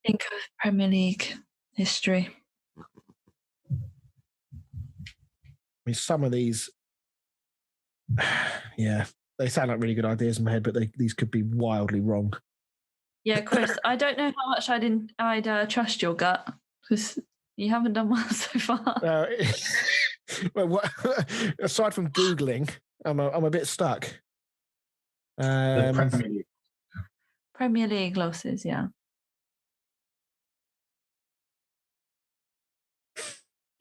think of Premier League history. I mean, some of these, yeah, they sound like really good ideas in my head, but these could be wildly wrong. Yeah, Chris, I don't know how much I'd trust your gut because you haven't done well so far. Well, aside from Googling, I'm a bit stuck. Premier League losses, yeah.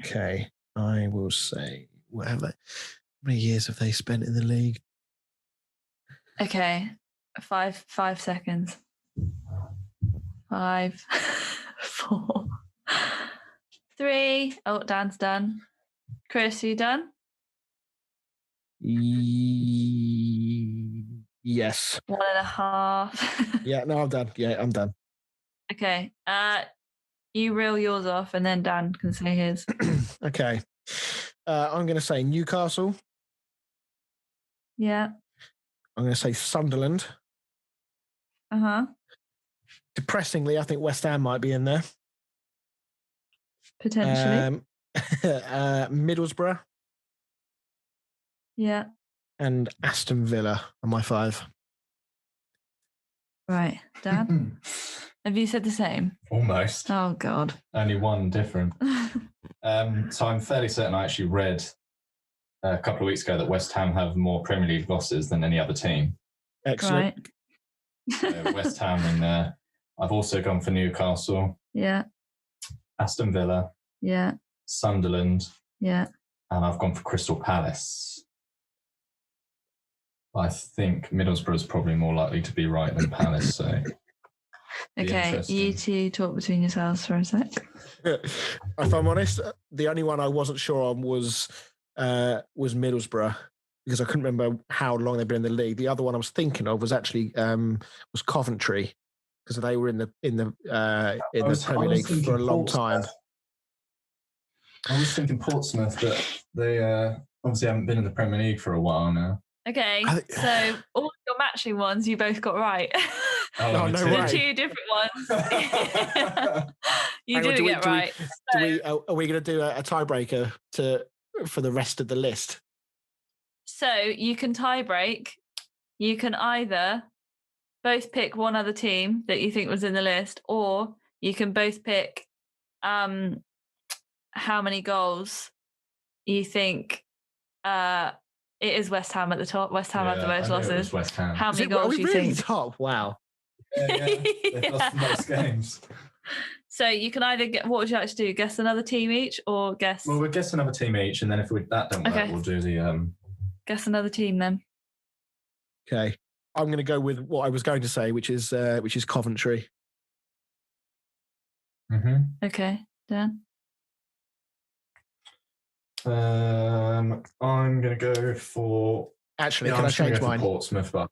Okay, I will say, how many years have they spent in the league? Okay, 5 seconds. 5, 4, 3. Oh, Dan's done. Chris, are you done? Yes. 1.5. Yeah, no, I'm done. Yeah, I'm done. Okay. You reel yours off and then Dan can say his. Okay. I'm going to say Newcastle. Yeah. I'm going to say Sunderland. Uh-huh. Depressingly, I think West Ham might be in there. Potentially. Middlesbrough. Yeah. And Aston Villa are my 5. Right. Dan? Have you said the same? Almost. Oh, God. Only one different. So I'm fairly certain I actually read a couple of weeks ago that West Ham have more Premier League losses than any other team. Excellent. Right. So West Ham in there. I've also gone for Newcastle. Yeah. Aston Villa. Yeah. Sunderland. Yeah. And I've gone for Crystal Palace. I think Middlesbrough's probably more likely to be right than Palace. So, Okay, you two talk between yourselves for a sec. If I'm honest, the only one I wasn't sure on was Middlesbrough, because I couldn't remember how long they've been in the league. The other one I was thinking of was actually was Coventry, because they were in the Premier League for a long time. I was thinking Portsmouth, but they obviously haven't been in the Premier League for a while now. Okay, so all your matching ones you both got right. Oh, no way. The two different ones. You didn't get right. Are we going to do a tiebreaker for the rest of the list? So you can tie break. You can either both pick one other team that you think was in the list, or you can both pick how many goals you think it is West Ham at the top. West Ham have the most losses. West Ham. How many goals you really think? Top? Wow. Yeah. They've lost the most games. So you can either get, what would you like to do? Guess another team each, or guess? Well, we'll guess another team each, and then if that don't work, we'll do the. Guess another team then. Okay, I'm going to go with what I was going to say, which is Coventry. Mm-hmm. Okay, Dan. I'm going to go for. Actually, can I change mine? Portsmouth, but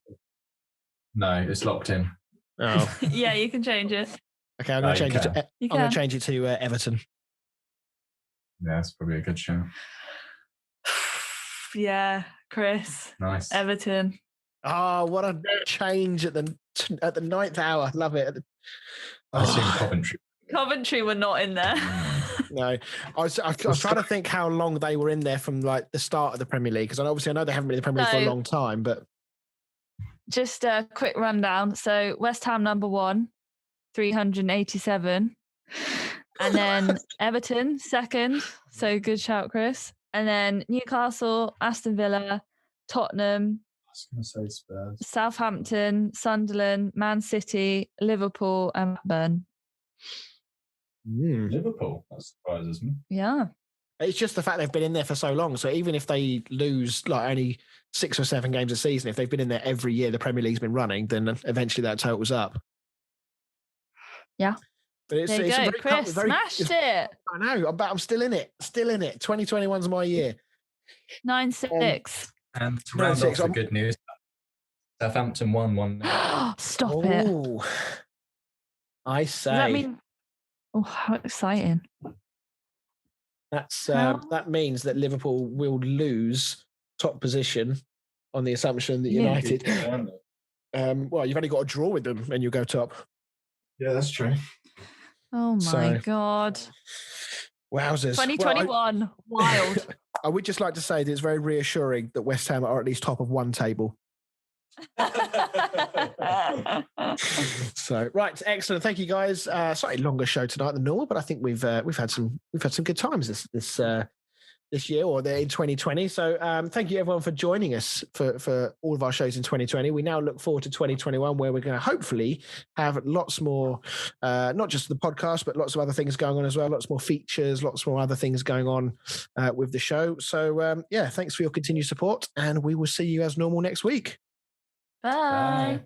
no, it's locked in. Oh, yeah, you can change it. Okay, I'm going to change it. I'm going to change it to Everton. Yeah, that's probably a good show. Yeah, Chris. Nice. Everton. Oh, what a change at the 9th hour. Love it. I assume Coventry. Coventry were not in there. No, I was trying to think how long they were in there from like the start of the Premier League, because obviously I know they haven't been in the Premier League for a long time, but just a quick rundown. So West Ham number 1, 387, and then Everton second. So good shout, Chris. And then Newcastle, Aston Villa, Tottenham. I was going to say Spurs. Southampton, Sunderland, Man City, Liverpool, and Blackburn. Liverpool, that surprises me. Yeah. It's just the fact they've been in there for so long. So even if they lose like only 6 or 7 games a season, if they've been in there every year the Premier League's been running, then eventually that totals up. Yeah. But it's, there you go, Chris. Smashed it. I know. I'm still in it. 2021's my year. 9-6. And to round off the good news, Southampton won 1-0. Stop it. I say. Does that mean? Oh, how exciting! That means that Liverpool will lose top position on the assumption that United. Well, you've only got to draw with them and you'll go top. Yeah, that's true. Oh my God! Wowzers! 2021, wild. I would just like to say that it's very reassuring that West Ham are at least top of one table. So right, excellent. Thank you guys. Slightly longer show tonight than normal, but I think we've had some good times this year or in 2020. So thank you everyone for joining us for all of our shows in 2020. We now look forward to 2021, where we're going to hopefully have lots more, not just the podcast, but lots of other things going on as well. Lots more features, lots more other things going on with the show. So thanks for your continued support, and we will see you as normal next week. Bye.